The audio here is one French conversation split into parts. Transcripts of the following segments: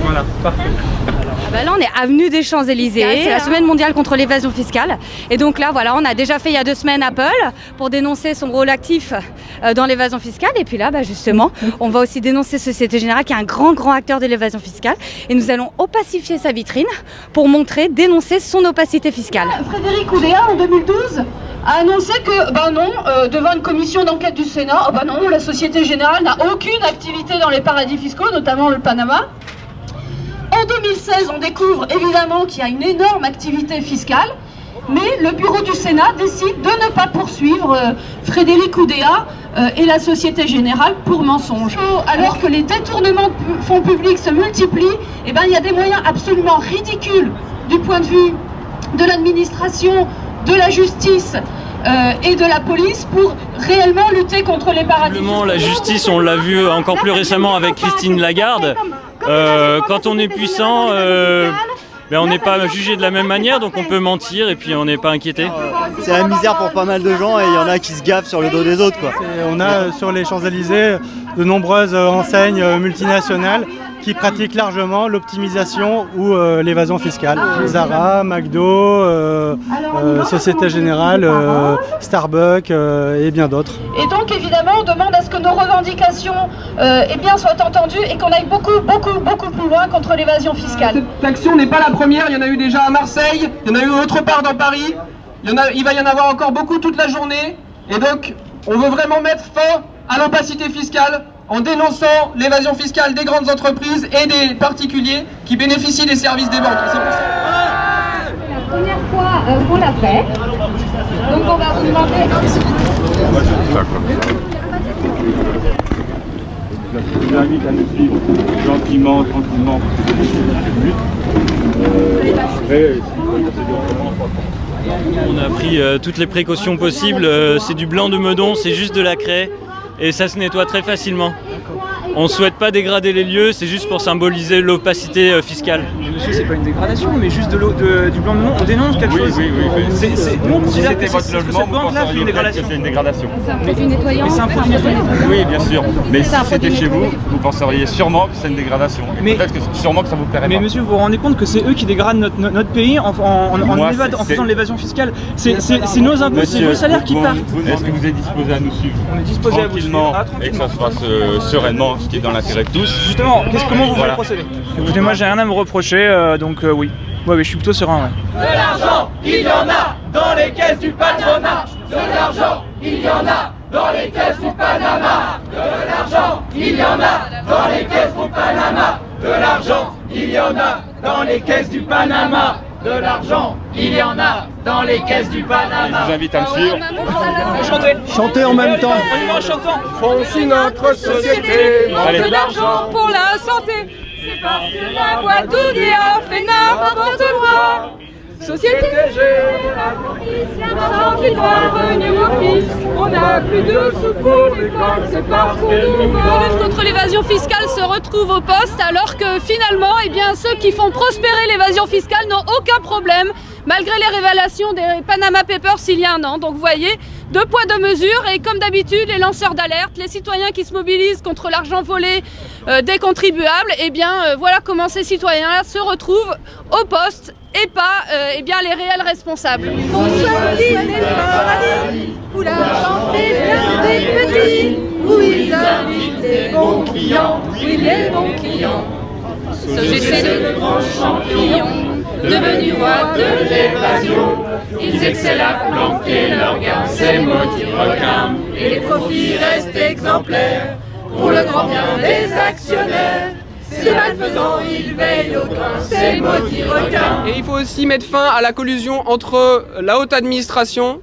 Voilà, parfait. Là, on est avenue des Champs-Élysées, c'est la semaine mondiale contre l'évasion fiscale. Et donc là, voilà, on a déjà fait il y a 2 semaines Apple pour dénoncer son rôle actif dans l'évasion fiscale. Et puis là, justement, on va aussi dénoncer Société Générale qui est un grand acteur de l'évasion fiscale. Et nous allons opacifier sa vitrine pour dénoncer son opacité fiscale. Frédéric Oudéa, en 2012, a annoncé que, devant une commission d'enquête du Sénat, la Société Générale n'a aucune activité dans les paradis fiscaux, notamment le Panama. En 2016, on découvre évidemment qu'il y a une énorme activité fiscale, mais le bureau du Sénat décide de ne pas poursuivre Frédéric Oudéa et la Société Générale pour mensonge. Alors que les détournements de fonds publics se multiplient, il y a des moyens absolument ridicules du point de vue de l'administration, de la justice et de la police pour réellement lutter contre les paradis fiscaux. La justice, on l'a vu encore plus récemment avec Christine Lagarde. Quand on est puissant, on n'est pas jugé de la même manière, donc on peut mentir et puis on n'est pas inquiété. C'est la misère pour pas mal de gens et il y en a qui se gavent sur le dos des autres, quoi. On a sur les Champs-Élysées de nombreuses enseignes multinationales qui pratiquent largement l'optimisation ou l'évasion fiscale. Zara, McDo, Société Générale, Starbucks et bien d'autres. Et donc évidemment on demande à ce que nos revendications soient entendues et qu'on aille beaucoup plus loin contre l'évasion fiscale. Cette action n'est pas la première, il y en a eu déjà à Marseille, il y en a eu autre part dans Paris, il va y en avoir encore beaucoup toute la journée. Et donc on veut vraiment mettre fin à l'opacité fiscale en dénonçant l'évasion fiscale des grandes entreprises et des particuliers qui bénéficient des services des banques. C'est pour ça. C'est la première fois qu'on l'a fait, donc on va vous demander... Je vous invite à nous suivre gentiment, tranquillement, On a pris toutes les précautions possibles, c'est du blanc de Meudon, c'est juste de la craie et ça se nettoie très facilement. On ne souhaite pas dégrader les lieux, c'est juste pour symboliser l'opacité fiscale. Monsieur, c'est pas une dégradation, mais juste du blanc de Meudon, on dénonce quelque chose. Oui. Nous, on Si considère c'était que votre logement, vous penseriez peut-être que c'est une dégradation. C'est un produit nettoyant. Mais c'est un produit nettoyant. Oui, bien sûr. Mais si c'était chez vous, vous penseriez sûrement que c'est une dégradation. Et peut-être que sûrement que ça vous plairait pas. Mais monsieur, vous vous rendez compte que c'est eux qui dégradent notre pays en faisant de l'évasion fiscale. C'est nos impôts, c'est vos salaires qui partent. Est-ce que vous êtes disposé à nous suivre? On est disposé à vous suivre. Et que ça se fasse sereinement, ce qui est dans l'intérêt de tous. Justement, comment vous voulez procéder? Écoutez, moi j'ai rien à me reprocher, donc oui. Ouais, je suis plutôt serein. De l'argent, il y en a dans les caisses du patronat. De l'argent, il y en a dans les caisses du Panama. De l'argent, il y en a dans les caisses du Panama. De l'argent, il y en a dans les caisses du Panama. De l'argent, il y en a dans les caisses du Panama. Je vous invite à me suivre. Chanter en même temps. On y va en chantant. Font si notre société manque D'argent pour la santé, c'est parce que la Guadeloupe a fait n'importe quoi. Société Générale, l'argent qui doit revenir au fils. On n'a plus de sous pour l'école, c'est parce qu'on nous vole. La lutte contre l'évasion fiscale se retrouve au poste alors que finalement, ceux qui font prospérer l'évasion fiscale n'ont aucun problème malgré les révélations des Panama Papers il y a 1 an. Donc vous voyez, 2 poids 2 mesures et comme d'habitude, les lanceurs d'alerte, les citoyens qui se mobilisent contre l'argent volé des contribuables, voilà comment ces citoyens-là se retrouvent au poste et pas les réels responsables. On choisit des paradis où l'argent fait bien des petits, où ils invitent des bons clients, oui les bons clients. Société de grands champions, devenus rois de l'évasion, ils excellent à planquer leurs gains, ces maudits requins, et les profits restent exemplaires pour le grand bien des actionnaires. Ces malfaisants, ils veillent au grain, ces maudits requins. Et il faut aussi mettre fin à la collusion entre la haute administration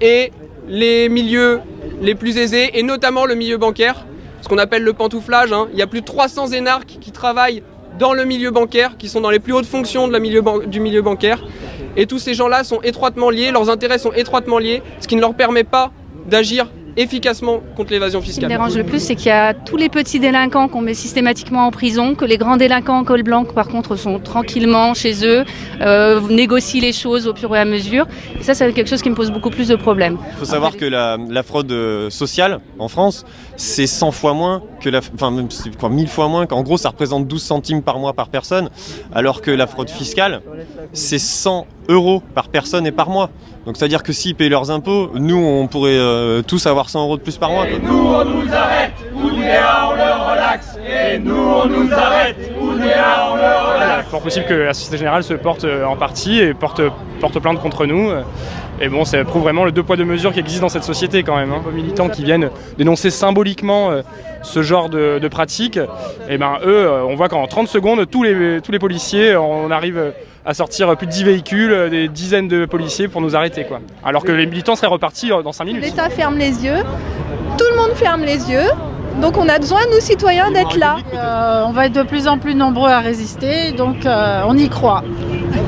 et les milieux les plus aisés, et notamment le milieu bancaire, ce qu'on appelle le pantouflage. Il y a plus de 300 énarques qui travaillent dans le milieu bancaire, qui sont dans les plus hautes fonctions du milieu bancaire. Et tous ces gens-là sont étroitement liés, leurs intérêts sont étroitement liés, ce qui ne leur permet pas d'agir efficacement contre l'évasion fiscale. Ce qui me dérange le plus, c'est qu'il y a tous les petits délinquants qu'on met systématiquement en prison, que les grands délinquants en col blanc, par contre, sont tranquillement chez eux, négocient les choses au fur et à mesure. Et ça, c'est quelque chose qui me pose beaucoup plus de problèmes. Il faut savoir que la fraude sociale en France, c'est 100 fois moins que même 1000 fois moins. En gros, ça représente 12 centimes par mois par personne, alors que la fraude fiscale, c'est 100 € par personne et par mois. Donc c'est-à-dire que s'ils paient leurs impôts, nous on pourrait tous avoir 100 € de plus par mois. Et nous on nous arrête, Oudéa on le relaxe. Et nous on nous arrête, Oudéa on le relaxe. C'est fort possible que la Société Générale se porte en partie et porte plainte contre nous. Et bon, ça prouve vraiment le deux poids deux mesures qui existe dans cette société quand même. Les militants qui viennent dénoncer symboliquement ce genre de pratiques, et ben eux, on voit qu'en 30 secondes, tous les policiers, on arrive à sortir plus de 10 véhicules, des dizaines de policiers pour nous arrêter, quoi. Alors que les militants seraient repartis dans 5 minutes. L'État ferme les yeux, tout le monde ferme les yeux, donc on a besoin, nous citoyens, d'être là. On va être de plus en plus nombreux à résister, donc on y croit.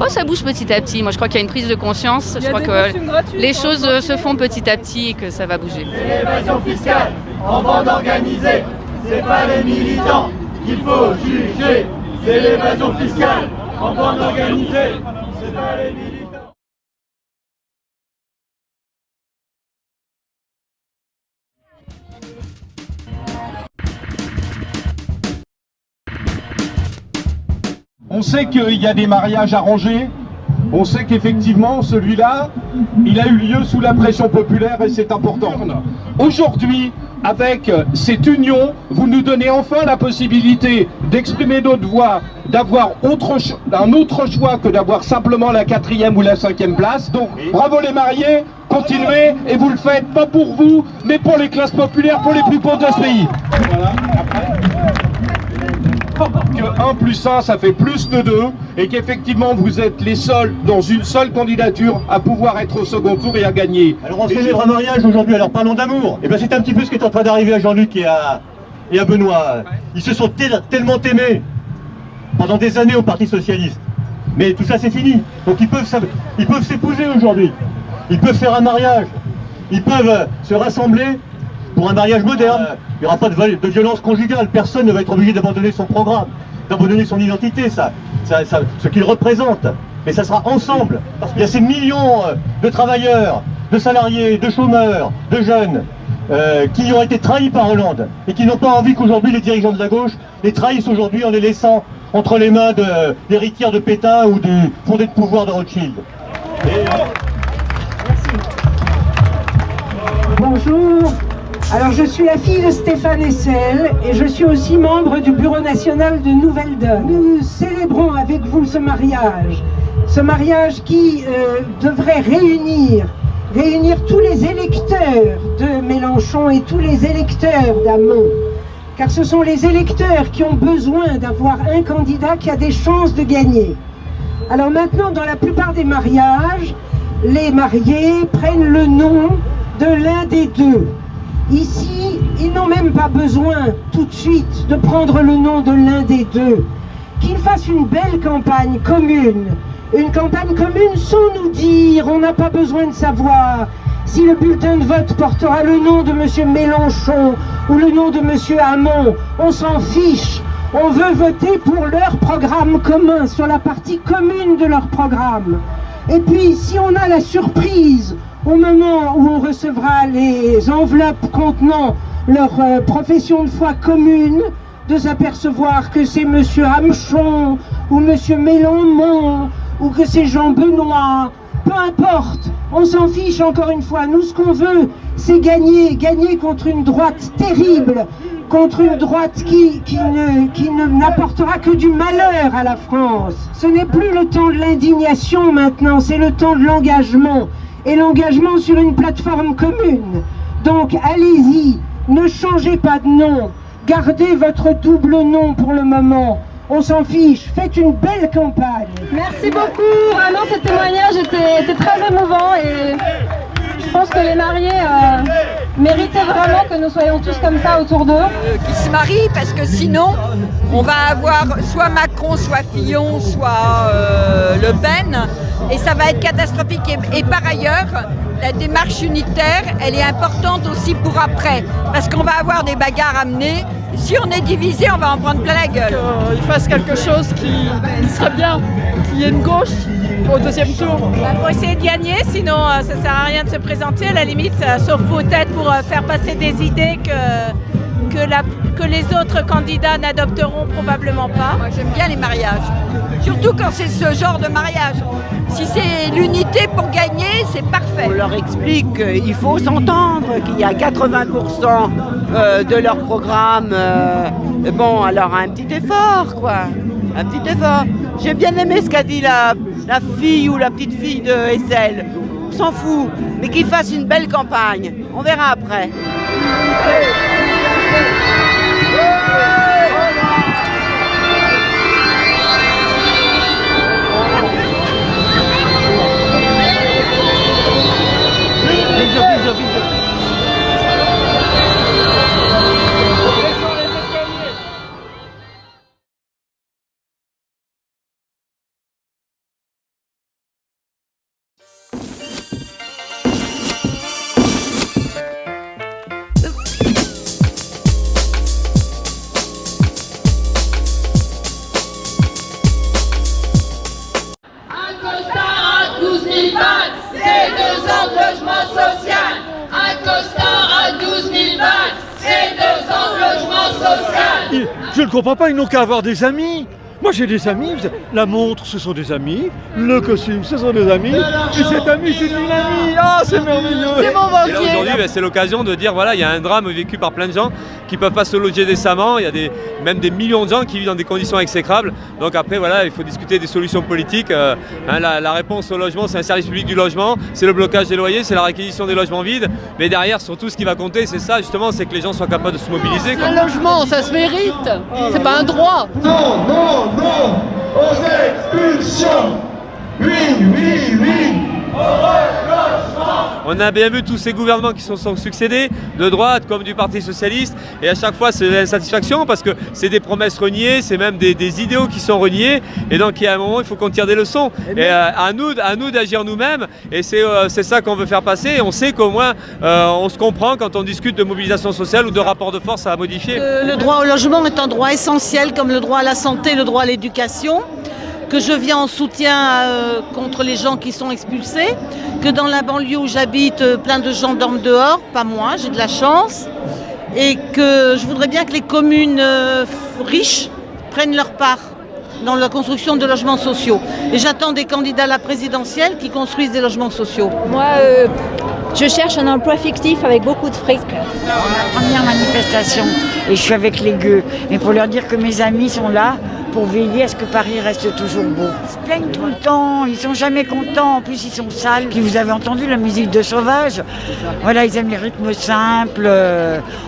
Oh, ça bouge petit à petit. Moi, je crois qu'il y a une prise de conscience. Je crois que les choses se font petit à petit et que ça va bouger. C'est l'évasion fiscale en bande organisée. C'est pas les militants qu'il faut juger. C'est l'évasion fiscale en bande organisée. C'est pas les militants. On sait qu'il y a des mariages arrangés, on sait qu'effectivement celui-là, il a eu lieu sous la pression populaire et c'est important. Aujourd'hui, avec cette union, vous nous donnez enfin la possibilité d'exprimer notre voix, d'avoir un autre choix que d'avoir simplement la 4e ou la 5e place. Donc bravo les mariés, continuez et vous le faites pas pour vous, mais pour les classes populaires, pour les plus pauvres de ce pays. Voilà. Que 1 plus 1 ça fait plus de 2 et qu'effectivement vous êtes les seuls dans une seule candidature à pouvoir être au second tour et à gagner. Alors on célèbre un mariage aujourd'hui, alors parlons d'amour. Et bien c'est un petit peu ce qui est en train d'arriver à Jean-Luc et à Benoît. Ils se sont tellement aimés pendant des années au Parti Socialiste. Mais tout ça c'est fini. Donc ils peuvent s'épouser aujourd'hui. Ils peuvent faire un mariage. Ils peuvent se rassembler pour un mariage moderne. Il n'y aura pas de violence conjugale, personne ne va être obligé d'abandonner son programme, d'abandonner son identité, ce qu'il représente. Mais ça sera ensemble, parce qu'il y a ces millions de travailleurs, de salariés, de chômeurs, de jeunes, qui ont été trahis par Hollande, et qui n'ont pas envie qu'aujourd'hui les dirigeants de la gauche les trahissent aujourd'hui en les laissant entre les mains d'héritières de Pétain ou du fondé de pouvoir de Rothschild. Bonjour. Alors je suis la fille de Stéphane Hessel et je suis aussi membre du Bureau national de Nouvelle-Donne. Nous célébrons avec vous ce mariage qui devrait réunir tous les électeurs de Mélenchon et tous les électeurs d'Hamon. Car ce sont les électeurs qui ont besoin d'avoir un candidat qui a des chances de gagner. Alors maintenant, dans la plupart des mariages, les mariés prennent le nom de l'un des deux. Ici, ils n'ont même pas besoin tout de suite de prendre le nom de l'un des deux. Qu'ils fassent une belle campagne commune. Une campagne commune sans nous dire, on n'a pas besoin de savoir si le bulletin de vote portera le nom de M. Mélenchon ou le nom de M. Hamon. On s'en fiche. On veut voter pour leur programme commun, sur la partie commune de leur programme. Et puis, si on a la surprise au moment où on recevra les enveloppes contenant leur profession de foi commune, de s'apercevoir que c'est M. Hamchon ou M. Mélenchon ou que c'est Jean Benoît, peu importe, on s'en fiche encore une fois. Nous, ce qu'on veut, c'est gagner contre une droite terrible, contre une droite qui n'apportera que du malheur à la France. Ce n'est plus le temps de l'indignation maintenant, c'est le temps de l'engagement. Et l'engagement sur une plateforme commune. Donc allez-y, ne changez pas de nom, gardez votre double nom pour le moment, on s'en fiche, faites une belle campagne. Merci beaucoup, vraiment ce témoignage était très émouvant et je pense que les mariés méritaient vraiment que nous soyons tous comme ça autour d'eux. Qui se marient parce que sinon on va avoir soit Macron, soit Fillon, soit Le Pen et ça va être catastrophique et par ailleurs la démarche unitaire, elle est importante aussi pour après. Parce qu'on va avoir des bagarres à mener. Si on est divisé, on va en prendre plein la gueule. Qu'il fasse quelque chose qui serait bien, qu'il y ait une gauche au deuxième tour. Pour essayer de gagner, sinon ça sert à rien de se présenter à la limite, sauf peut-être pour faire passer des idées que les autres candidats n'adopteront probablement pas. Moi j'aime bien les mariages, surtout quand c'est ce genre de mariage. Si c'est l'unité pour gagner, c'est parfait. On leur explique qu'il faut s'entendre, qu'il y a 80% de leur programme. Bon, alors un petit effort, quoi. Un petit effort. J'ai bien aimé ce qu'a dit la fille ou la petite fille de SL. On s'en fout, mais qu'ils fassent une belle campagne. On verra après. Je ne comprends pas, ils n'ont qu'à avoir des amis. Moi j'ai des amis, la montre ce sont des amis, le costume ce sont des amis, et cet ami c'est une amie, ah c'est merveilleux. C'est mon banquier. Et là aujourd'hui c'est l'occasion de dire voilà, il y a un drame vécu par plein de gens qui ne peuvent pas se loger décemment, il y a même des millions de gens qui vivent dans des conditions exécrables. Donc après voilà, il faut discuter des solutions politiques. La réponse au logement, c'est un service public du logement, c'est le blocage des loyers, c'est la réquisition des logements vides, mais derrière surtout ce qui va compter c'est ça justement, c'est que les gens soient capables de se mobiliser. Un logement, ça se mérite, c'est pas un droit. Non, non, non aux expulsions. Oui, oui, oui au relogement. On a bien vu tous ces gouvernements qui se sont succédés, de droite comme du Parti Socialiste, et à chaque fois c'est l'insatisfaction parce que c'est des promesses reniées, c'est même des idéaux qui sont reniés, et donc il y a un moment il faut qu'on tire des leçons. Et à nous d'agir nous-mêmes, et c'est ça qu'on veut faire passer, et on sait qu'au moins on se comprend quand on discute de mobilisation sociale ou de rapport de force à modifier. Le droit au logement est un droit essentiel comme le droit à la santé, le droit à l'éducation, que je viens en soutien contre les gens qui sont expulsés, que dans la banlieue où j'habite, plein de gens dorment dehors, pas moi, j'ai de la chance, et que je voudrais bien que les communes riches prennent leur part dans la construction de logements sociaux. Et j'attends des candidats à la présidentielle qui construisent des logements sociaux. Moi, je cherche un emploi fictif avec beaucoup de fric. La première manifestation, et je suis avec les gueux, mais pour leur dire que mes amis sont là, pour veiller à ce que Paris reste toujours beau. Ils se plaignent tout le temps, ils sont jamais contents, en plus ils sont sales. Puis vous avez entendu la musique de Sauvage, voilà, ils aiment les rythmes simples,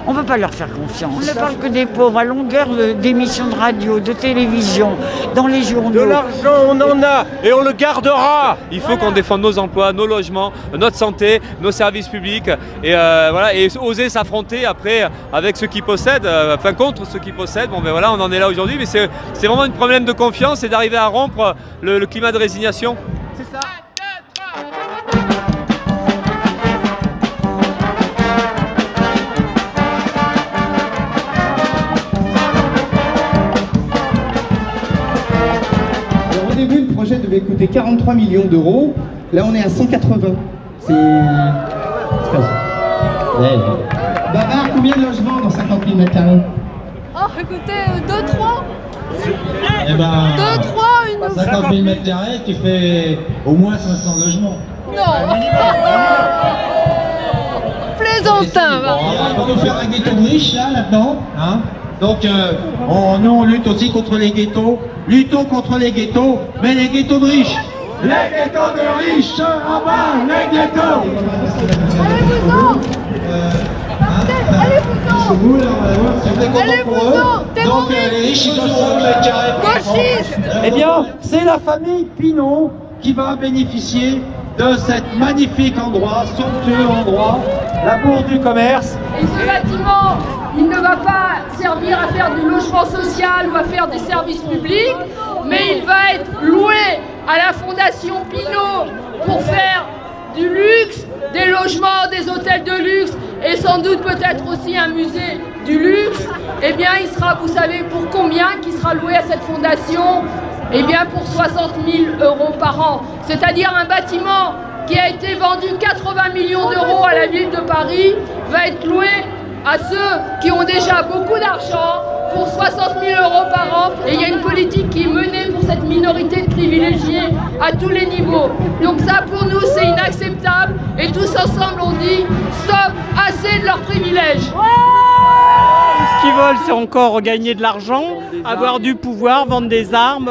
on ne peut pas leur faire confiance. On ne parle que des pauvres, à longueur d'émissions de radio, de télévision, dans les journaux. De l'argent on en a et on le gardera. Il faut qu'on défende nos emplois, nos logements, notre santé, nos services publics, et voilà, et oser s'affronter après avec ceux qui possèdent, enfin contre ceux qui possèdent. Bon ben voilà, on en est là aujourd'hui, mais c'est vraiment un problème de confiance et d'arriver à rompre le climat de résignation. C'est ça. Alors, au début, le projet devait coûter 43 millions d'euros. Là, on est à 180. C'est pas ça. Ouais. Babar, combien de logements dans 50 000 mètres carrés? Oh, écoutez, 2-3. Eh ben, 2-3, 50 000 mètres carrés, tu fais au moins 500 logements. Non. Plaisantin, va. On va nous faire un ghetto de riches là, là-dedans. Hein, donc, nous, on lutte aussi contre les ghettos. Luttons contre les ghettos, mais les ghettos de riches. Les ghettos de riches, en bas, les ghettos. Donc les riches ils doivent le carré. Eh bien, c'est la famille Pinot qui va bénéficier de cet magnifique endroit, somptueux endroit, la bourse du commerce. Et ce bâtiment, il ne va pas servir à faire du logement social ou à faire des services publics, mais il va être loué à la Fondation Pinot pour faire du luxe, des logements, des hôtels de luxe et sans doute peut-être aussi un musée du luxe, eh bien il sera, vous savez pour combien qui sera loué à cette fondation? Eh bien pour 60 000 € par an, c'est-à-dire un bâtiment qui a été vendu 80 millions d'euros à la ville de Paris va être loué à ceux qui ont déjà beaucoup d'argent pour 60 000 € par an. Et il y a une politique qui est menée pour cette minorité de privilégiés à tous les niveaux. Donc ça, pour nous, c'est inacceptable. Et tous ensemble, on dit stop, assez de leurs privilèges. Ce qu'ils veulent, c'est encore gagner de l'argent, avoir du pouvoir, vendre des armes,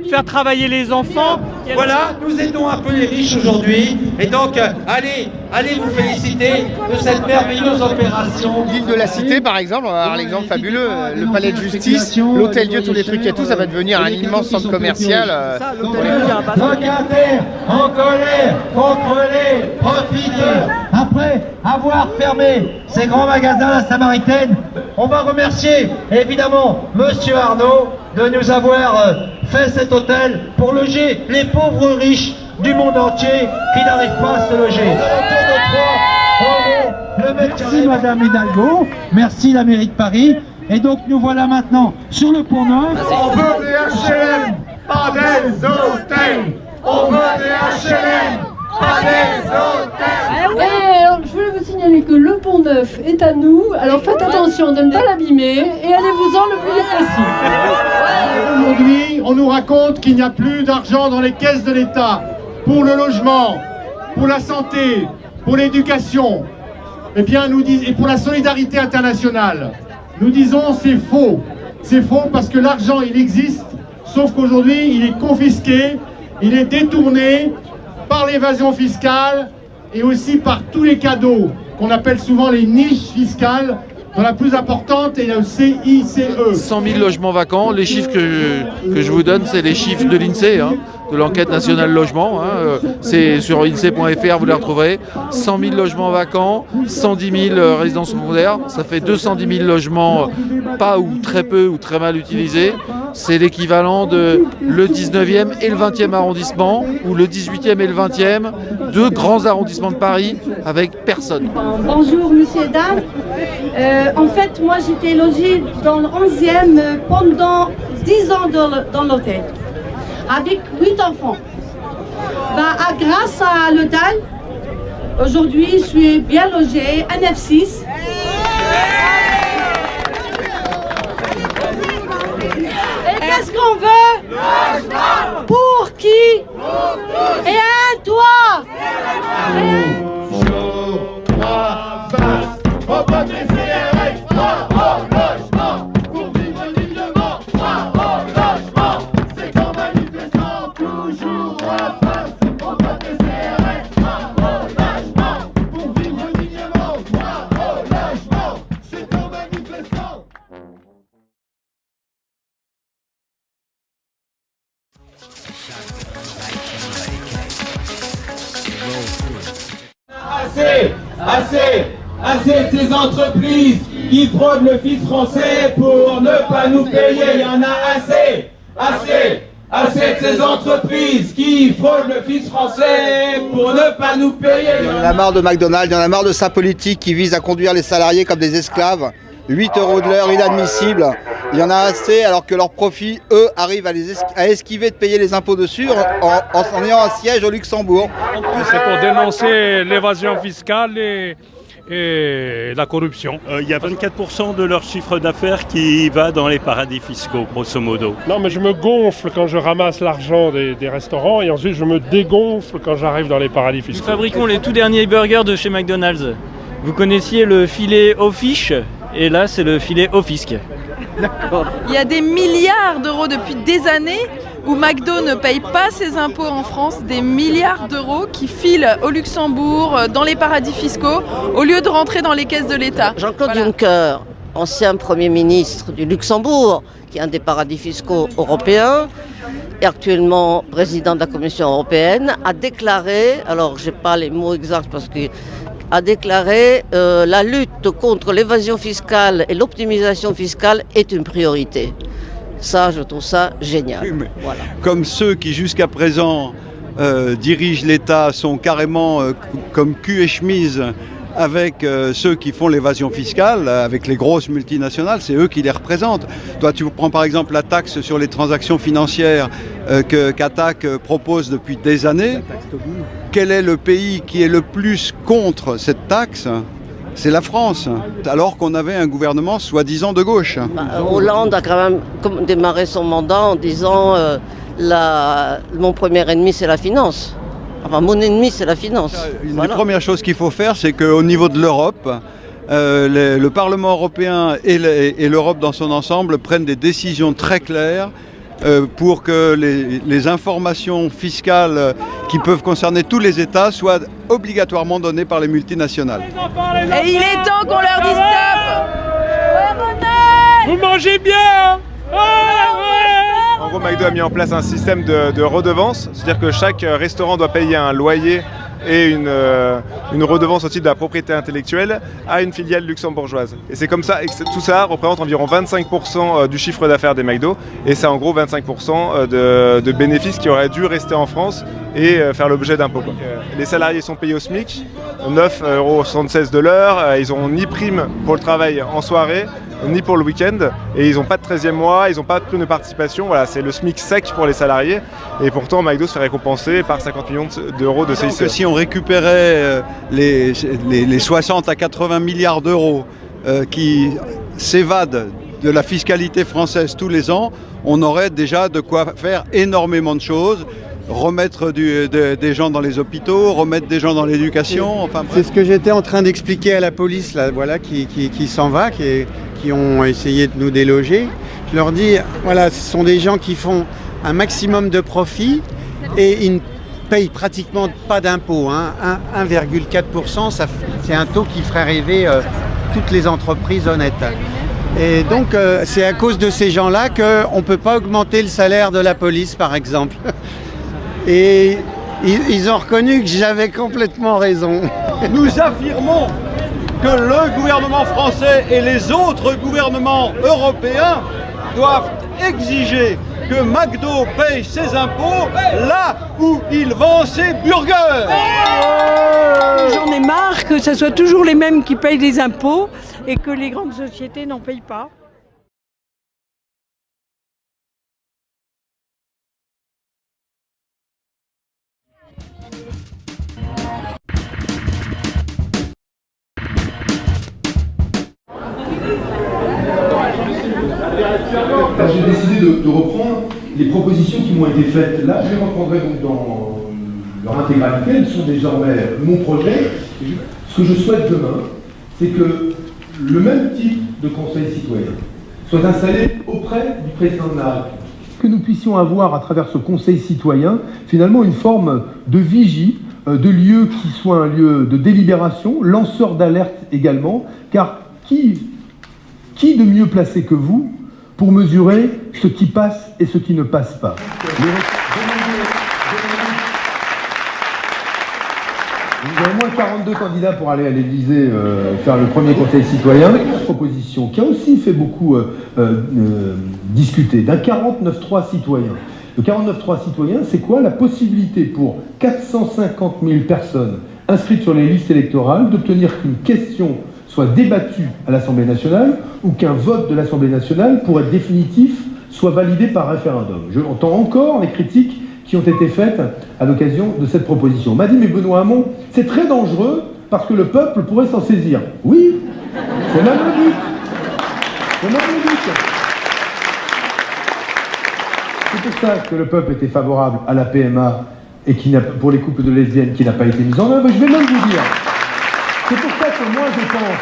faire travailler les enfants. Voilà, nous aidons un peu les riches aujourd'hui. Et donc, allez vous féliciter de cette merveilleuse opération. L'île de la Cité, par exemple, on va avoir l'exemple fabuleux. Le palais de justice, l'hôtel-dieu, tous les trucs et tout, ça va devenir un immense centre commercial. Locataires en colère contre les profiteurs. Après avoir fermé ces grands magasins à la Samaritaine, on va remercier évidemment Monsieur Arnaud de nous avoir fait cet hôtel pour loger les pauvres riches du monde entier qui n'arrivent pas à se loger. Merci Madame Hidalgo, merci la mairie de Paris. Et donc nous voilà maintenant sur le Pont Neuf. On veut des HLM, pas des hôtels. On veut des HLM, pas des hôtels. Et alors, je voulais vous signaler que le Pont Neuf est à nous. Alors faites attention de ne pas l'abîmer et allez-vous-en le plus vite possible. Aujourd'hui, on nous raconte qu'il n'y a plus d'argent dans les caisses de l'État pour le logement, pour la santé, pour l'éducation, et pour la solidarité internationale. Nous disons c'est faux. C'est faux parce que l'argent il existe, sauf qu'aujourd'hui il est confisqué, il est détourné par l'évasion fiscale et aussi par tous les cadeaux qu'on appelle souvent les niches fiscales, dont la plus importante est le CICE. 100 000 logements vacants, les chiffres que je vous donne, c'est les chiffres de l'INSEE, de l'enquête nationale logement. C'est sur INSEE.fr, vous les retrouverez. 100 000 logements vacants, 110 000 résidences secondaires, ça fait 210 000 logements pas ou très peu ou très mal utilisés. C'est l'équivalent de le 19e et le 20e arrondissement, ou le 18e et le 20e, deux grands arrondissements de Paris avec personne. Bonjour monsieur et dames. En fait, moi j'étais logée dans le 11e pendant 10 ans dans l'hôtel, avec 8 enfants. Grâce à l'hôtel, aujourd'hui je suis bien logée, un F6. Et qu'est-ce qu'on veut? Pour qui? Et un toit. On peut dresser un extra au logement. Pour vivre dignement, au logement. C'est qu'en manifestant toujours en face. On peut dresser un extra au logement. Pour vivre dignement, au logement. C'est qu'en manifestant. Assez de ces entreprises qui fraudent le fisc français pour ne pas nous payer. Il y en a assez de ces entreprises qui fraudent le fisc français pour ne pas nous payer. Il y en a marre de McDonald's, il y en a marre de sa politique qui vise à conduire les salariés comme des esclaves. 8 € de l'heure, inadmissible. Il y en a assez alors que leurs profits, eux, arrivent à esquiver de payer les impôts dessus en ayant un siège au Luxembourg. C'est pour dénoncer l'évasion fiscale et la corruption. Il y a 24% de leur chiffre d'affaires qui va dans les paradis fiscaux, grosso modo. Non, mais je me gonfle quand je ramasse l'argent des restaurants et ensuite je me dégonfle quand j'arrive dans les paradis fiscaux. Nous fabriquons les tout derniers burgers de chez McDonald's. Vous connaissiez le filet au fish et là c'est le filet au fisc. D'accord. Il y a des milliards d'euros depuis des années où McDo ne paye pas ses impôts en France, des milliards d'euros qui filent au Luxembourg, dans les paradis fiscaux, au lieu de rentrer dans les caisses de l'État. Jean-Claude Juncker, ancien Premier ministre du Luxembourg, qui est un des paradis fiscaux européens, et actuellement président de la Commission européenne, a déclaré, alors je n'ai pas les mots exacts parce que a déclaré la lutte contre l'évasion fiscale et l'optimisation fiscale est une priorité. Ça, je trouve ça génial. Oui, voilà. Comme ceux qui jusqu'à présent dirigent l'État sont carrément comme cul et chemise avec ceux qui font l'évasion fiscale, avec les grosses multinationales, c'est eux qui les représentent. Toi, tu prends par exemple la taxe sur les transactions financières qu'Attac propose depuis des années. Quel est le pays qui est le plus contre cette taxe ? C'est la France, alors qu'on avait un gouvernement soi-disant de gauche. Hollande a quand même démarré son mandat en disant mon premier ennemi c'est la finance. Enfin, mon ennemi, c'est la finance. Une des premières choses qu'il faut faire, c'est qu'au niveau de l'Europe, le Parlement européen et l'Europe dans son ensemble prennent des décisions très claires pour que les informations fiscales qui peuvent concerner tous les États soient obligatoirement données par les multinationales. Et il est temps qu'on leur dise stop. Vous mangez bien. En gros, McDo a mis en place un système de redevance, c'est-à-dire que chaque restaurant doit payer un loyer et une redevance au titre de la propriété intellectuelle à une filiale luxembourgeoise. Et c'est comme ça, et tout ça représente environ 25% du chiffre d'affaires des McDo, et c'est en gros 25% de bénéfices qui auraient dû rester en France et faire l'objet d'impôts. Les salariés sont payés au SMIC, 9,76 € de l'heure, ils n'ont ni prime pour le travail en soirée, ni pour le week-end, et ils n'ont pas de 13e mois, ils n'ont pas de prime de participation, voilà, c'est le SMIC sec pour les salariés, et pourtant McDo se fait récompenser par 50 millions d'euros de CICE. Donc, si on récupérait les 60 à 80 milliards d'euros qui s'évadent de la fiscalité française tous les ans, on aurait déjà de quoi faire énormément de choses. Remettre des gens dans les hôpitaux, remettre des gens dans l'éducation, enfin bref. C'est ce que j'étais en train d'expliquer à la police, là, voilà, qui s'en va, qui ont essayé de nous déloger. Je leur dis, voilà, ce sont des gens qui font un maximum de profit et ils ne payent pratiquement pas d'impôts. 1,4%, c'est un taux qui ferait rêver toutes les entreprises honnêtes. Et donc, c'est à cause de ces gens-là qu'on ne peut pas augmenter le salaire de la police, par exemple. Et ils ont reconnu que j'avais complètement raison. Nous affirmons que le gouvernement français et les autres gouvernements européens doivent exiger que McDo paye ses impôts là où il vend ses burgers. J'en ai marre que ce soit toujours les mêmes qui payent les impôts et que les grandes sociétés n'en payent pas. J'ai décidé de reprendre les propositions qui m'ont été faites. Là, je les reprendrai donc dans leur intégralité. Elles sont désormais mon projet. Ce que je souhaite demain, c'est que le même type de conseil citoyen soit installé auprès du président de la République. Que nous puissions avoir à travers ce conseil citoyen finalement une forme de vigie, de lieu qui soit un lieu de délibération, lanceur d'alerte également, car qui de mieux placé que vous pour mesurer ce qui passe et ce qui ne passe pas. Il y a au moins 42 candidats pour aller à l'Élysée faire le premier conseil citoyen. Une proposition qui a aussi fait beaucoup discuter, d'un 49.3 citoyen. Le 49.3 citoyen, c'est quoi? La possibilité pour 450 000 personnes inscrites sur les listes électorales d'obtenir qu'une question soit débattue à l'Assemblée nationale ou qu'un vote de l'Assemblée nationale, pour être définitif, soit validé par référendum. Je entends encore les critiques qui ont été faites à l'occasion de cette proposition. On m'a dit, mais Benoît Hamon, c'est très dangereux parce que le peuple pourrait s'en saisir. Oui, c'est même le but. C'est même le but. C'est pour ça que le peuple était favorable à la PMA et pour les couples de lesbiennes qui n'a pas été mise en œuvre. Je vais même vous dire, c'est pour ça que moi je pense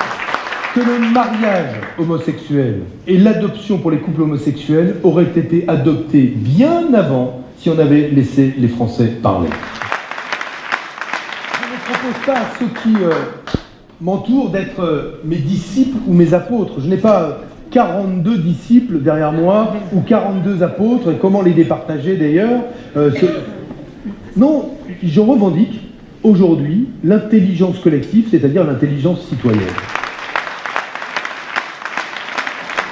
que le mariage homosexuel et l'adoption pour les couples homosexuels auraient été adoptés bien avant si on avait laissé les Français parler. Je ne propose pas à ceux qui m'entourent d'être mes disciples ou mes apôtres. Je n'ai pas 42 disciples derrière moi ou 42 apôtres, et comment les départager d'ailleurs. Non, je revendique aujourd'hui l'intelligence collective, c'est-à-dire l'intelligence citoyenne.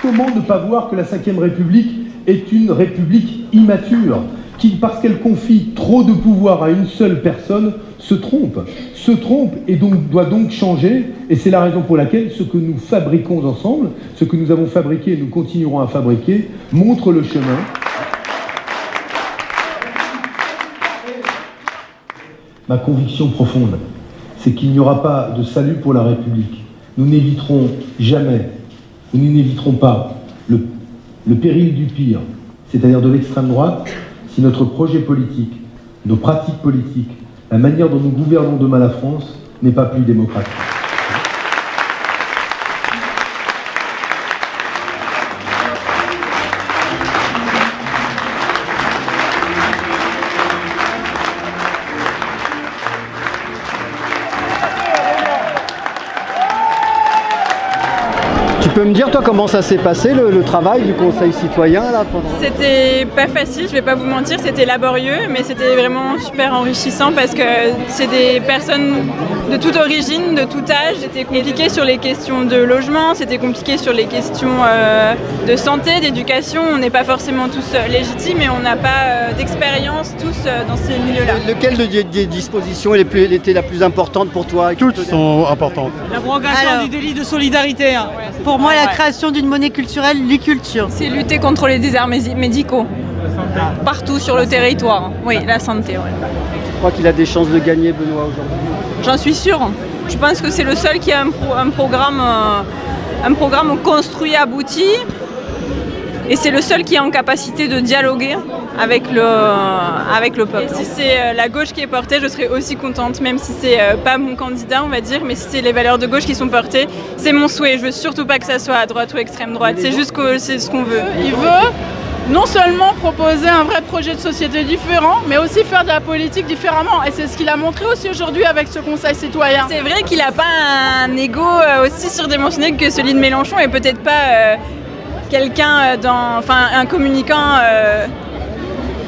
Comment ne pas voir que la Ve République est une république immature, qui, parce qu'elle confie trop de pouvoir à une seule personne, se trompe et donc doit donc changer. Et c'est la raison pour laquelle ce que nous fabriquons ensemble, ce que nous avons fabriqué et nous continuerons à fabriquer, montre le chemin. Ma conviction profonde, c'est qu'il n'y aura pas de salut pour la République. Nous n'éviterons jamais, nous n'éviterons pas le péril du pire, c'est-à-dire de l'extrême droite, si notre projet politique, nos pratiques politiques, la manière dont nous gouvernons demain la France n'est pas plus démocratique. Tu peux me dire, toi, comment ça s'est passé, le travail du Conseil citoyen là, pendant... C'était pas facile, je vais pas vous mentir, c'était laborieux, mais c'était vraiment super enrichissant parce que c'est des personnes de toute origine, de tout âge. C'était compliqué sur les questions de logement, c'était compliqué sur les questions de santé, d'éducation. On n'est pas forcément tous légitimes et on n'a pas d'expérience tous dans ces milieux-là. Lequel des dispositions était la plus importante pour toi? Toutes sont importantes. L'abrogation du délit de solidarité. Hein. Pour moi, la création d'une monnaie culturelle, l'e-culture. C'est lutter contre les déserts médicaux. Partout sur le territoire. Oui, la santé. Ouais. Tu crois qu'il a des chances de gagner, Benoît, aujourd'hui? J'en suis sûre. Je pense que c'est le seul qui a un programme construit, abouti. Et c'est le seul qui est en capacité de dialoguer avec le peuple. Et si c'est la gauche qui est portée, je serais aussi contente, même si c'est pas mon candidat, on va dire, mais si c'est les valeurs de gauche qui sont portées, c'est mon souhait. Je veux surtout pas que ça soit à droite ou extrême droite. C'est juste que c'est ce qu'on veut. Il veut non seulement proposer un vrai projet de société différent, mais aussi faire de la politique différemment. Et c'est ce qu'il a montré aussi aujourd'hui avec ce Conseil citoyen. C'est vrai qu'il n'a pas un ego aussi surdimensionné que celui de Mélenchon et peut-être pas quelqu'un un communicant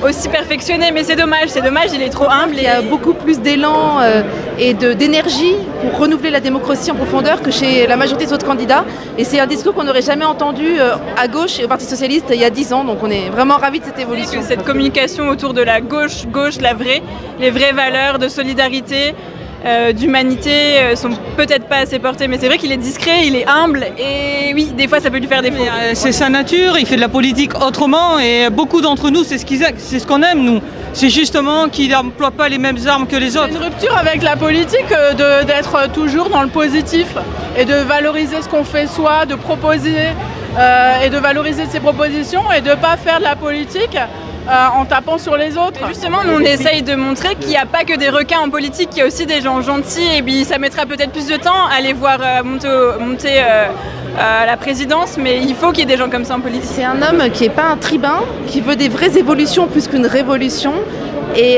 aussi perfectionné, mais c'est dommage, il est trop humble. Il y a beaucoup plus d'élan et d'énergie pour renouveler la démocratie en profondeur que chez la majorité des autres candidats. Et c'est un discours qu'on n'aurait jamais entendu à gauche et au Parti Socialiste il y a 10 ans, donc on est vraiment ravis de cette évolution. Cette communication autour de la gauche, les vraies valeurs de solidarité, d'humanité sont peut-être pas assez portées, mais c'est vrai qu'il est discret, il est humble et oui, des fois ça peut lui faire défaut. C'est sa nature, il fait de la politique autrement et beaucoup d'entre nous, c'est ce qu'on aime nous. C'est justement qu'il n'emploie pas les mêmes armes que les autres. C'est une rupture avec la politique d'être toujours dans le positif et de valoriser ce qu'on fait soi, de proposer et de valoriser ses propositions et de ne pas faire de la politique en tapant sur les autres. Et justement, nous on essaye de montrer qu'il n'y a pas que des requins en politique, qu'il y a aussi des gens gentils et puis ça mettra peut-être plus de temps à les voir monter à la présidence, mais il faut qu'il y ait des gens comme ça en politique. C'est un homme qui n'est pas un tribun, qui veut des vraies évolutions plus qu'une révolution. Et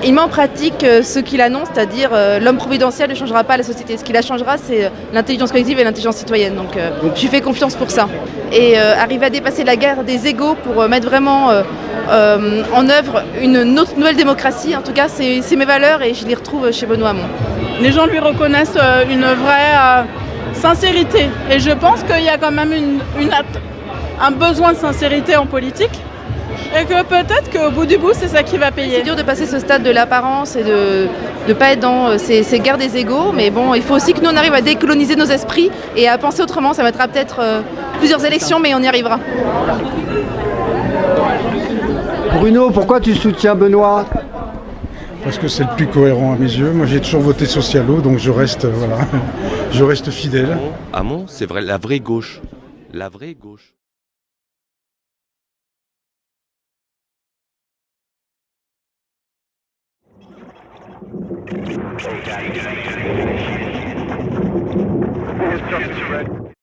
il met en pratique ce qu'il annonce, c'est-à-dire l'homme providentiel ne changera pas la société. Ce qui la changera, c'est l'intelligence collective et l'intelligence citoyenne. Donc je lui fais confiance pour ça. Et arriver à dépasser la guerre des égos pour mettre vraiment en œuvre une nouvelle démocratie, en tout cas, c'est mes valeurs et je les retrouve chez Benoît Hamon. Les gens lui reconnaissent une vraie sincérité. Et je pense qu'il y a quand même un besoin de sincérité en politique. Et que peut-être qu'au bout du bout, c'est ça qui va payer. C'est dur de passer ce stade de l'apparence et de ne pas être dans ces guerres des égos. Mais bon, il faut aussi que nous, on arrive à décoloniser nos esprits et à penser autrement. Ça mettra peut-être plusieurs élections, mais on y arrivera. Bruno, pourquoi tu soutiens Benoît? Parce que c'est le plus cohérent à mes yeux. Moi, j'ai toujours voté socialo, donc je reste fidèle. Hamon, c'est vrai, la vraie gauche. La vraie gauche.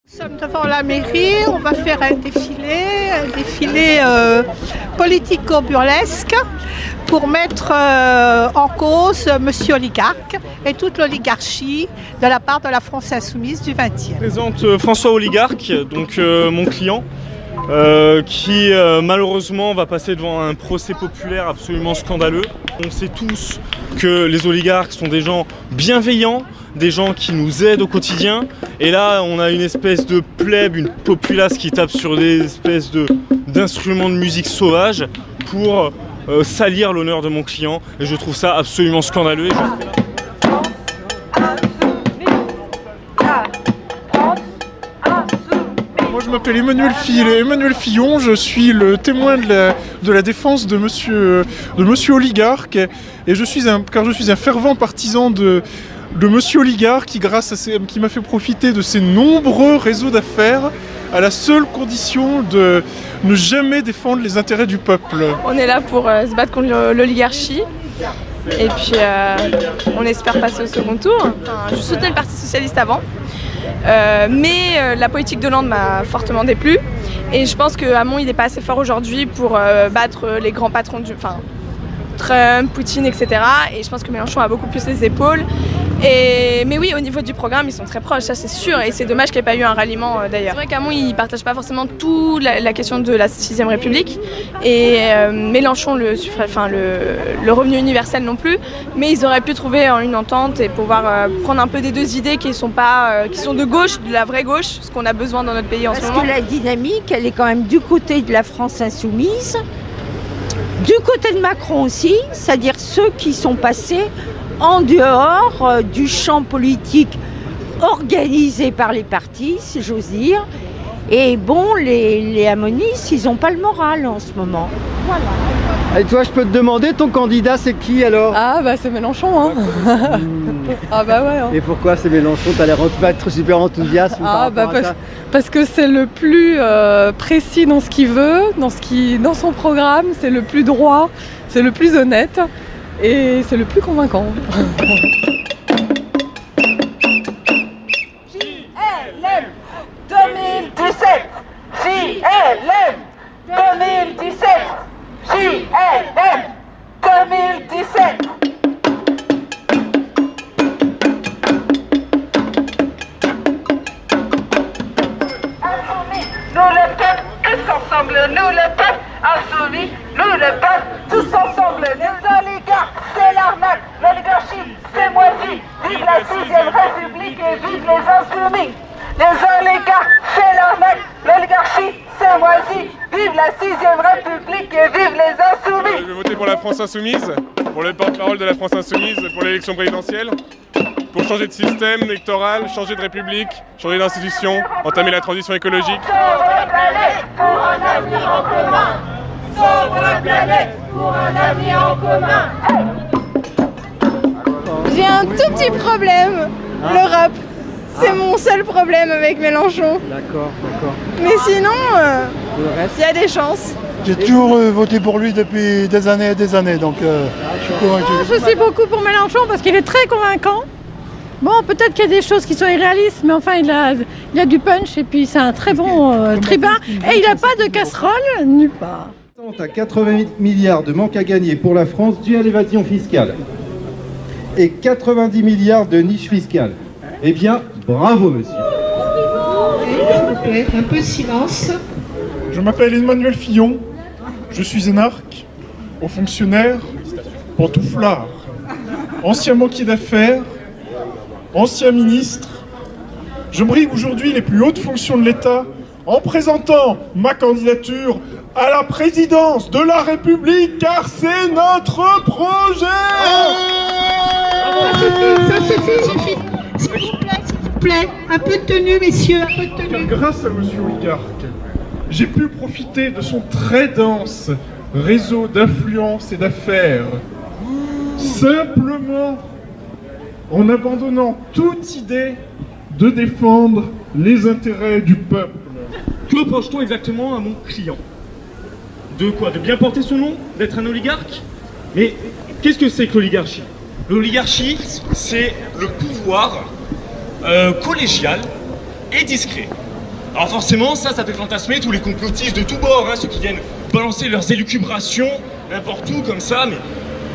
Nous sommes devant la mairie, on va faire un défilé politico-burlesque pour mettre en cause Monsieur Oligarque et toute l'oligarchie de la part de la France insoumise du XXe. Je présente François Oligarque, donc mon client, qui malheureusement va passer devant un procès populaire absolument scandaleux. On sait tous que les oligarques sont des gens bienveillants, des gens qui nous aident au quotidien, et là on a une espèce de plèbe, une populace qui tape sur des espèces d'instruments de musique sauvages pour salir l'honneur de mon client. Et je trouve ça absolument scandaleux. Moi je m'appelle Emmanuel Fillon, je suis le témoin de la défense de monsieur Oligarque et je suis un fervent partisan de monsieur Oligarque qui m'a fait profiter de ses nombreux réseaux d'affaires à la seule condition de ne jamais défendre les intérêts du peuple. On est là pour se battre contre l'oligarchie. Et puis on espère passer au second tour. Enfin, je soutenais le Parti Socialiste avant, mais la politique d'Hollande m'a fortement déplu. Et je pense que Hamon il n'est pas assez fort aujourd'hui pour battre les grands patrons Trump, Poutine, etc. Et je pense que Mélenchon a beaucoup plus les épaules. Mais oui, au niveau du programme, ils sont très proches, ça c'est sûr. Et c'est dommage qu'il n'y ait pas eu un ralliement d'ailleurs. C'est vrai qu'Hamon, il ne partage pas forcément toute la question de la 6ème République. Et Mélenchon, le revenu universel non plus. Mais ils auraient pu trouver une entente et pouvoir prendre un peu des deux idées qui sont de gauche, de la vraie gauche, ce qu'on a besoin dans notre pays en ce moment. Parce que la dynamique, elle est quand même du côté de la France insoumise. Du côté de Macron aussi, c'est-à-dire ceux qui sont passés en dehors du champ politique organisé par les partis, si j'ose dire. Et bon, les hamonistes, ils n'ont pas le moral en ce moment. Voilà. Et toi, je peux te demander, ton candidat, c'est qui alors? Ah bah c'est Mélenchon, hein. Ah bah ouais. Hein. Et pourquoi c'est Mélenchon? T'as l'air de être super enthousiaste. Parce que c'est le plus précis dans ce qu'il veut, dans son programme, c'est le plus droit, c'est le plus honnête et c'est le plus convaincant. JLM 2017 JLM 2017 JLM 2017 Nous le peuple, tous ensemble, nous le peuple, insoumis, nous le peuple, tous ensemble, les oligarques, c'est l'arnaque, l'oligarchie, c'est moisi, vive la 6ème République et vive les insoumis. Les oligarques, c'est l'arnaque, l'oligarchie, c'est moisi, vive la 6ème République et vive les insoumis. Je vais voter pour la France Insoumise, pour le porte-parole de la France Insoumise pour l'élection présidentielle. Pour changer de système électoral, changer de république, changer d'institution, entamer la transition écologique. Sauve la planète pour un avenir en commun. Sauve la planète pour un avenir en commun. J'ai un tout petit problème, le rap. C'est mon seul problème avec Mélenchon. D'accord. Mais sinon, il y a des chances. J'ai toujours voté pour lui depuis des années et des années, donc je suis convaincu. Je suis beaucoup pour Mélenchon parce qu'il est très convaincant. Bon, peut-être qu'il y a des choses qui sont irréalistes, mais enfin, il a du punch et puis c'est un très bon tribun. Et il n'a pas de casserole nulle part. À 80 milliards de manque à gagner pour la France dû à l'évasion fiscale et 90 milliards de niches fiscales. Eh bien, bravo monsieur. S'il vous plaît, un peu de silence. Je m'appelle Emmanuel Fillon, je suis énarque, haut fonctionnaire, pantouflard, ancien banquier d'affaires, ancien ministre. Je brigue aujourd'hui les plus hautes fonctions de l'État en présentant ma candidature à la présidence de la République car c'est notre projet. Ça suffit. S'il vous plaît, un peu de tenue, messieurs, un peu de tenue. Grâce à monsieur Oligarque, j'ai pu profiter de son très dense réseau d'influence et d'affaires. Simplement en abandonnant toute idée de défendre les intérêts du peuple. Que reproche-t-on exactement à mon client? De quoi? De bien porter son nom? D'être un oligarque? Mais qu'est-ce que c'est que l'oligarchie? L'oligarchie, c'est le pouvoir collégial et discret. Alors forcément, ça fait fantasmer tous les complotistes de tous bords, hein, ceux qui viennent balancer leurs élucubrations n'importe où comme ça, mais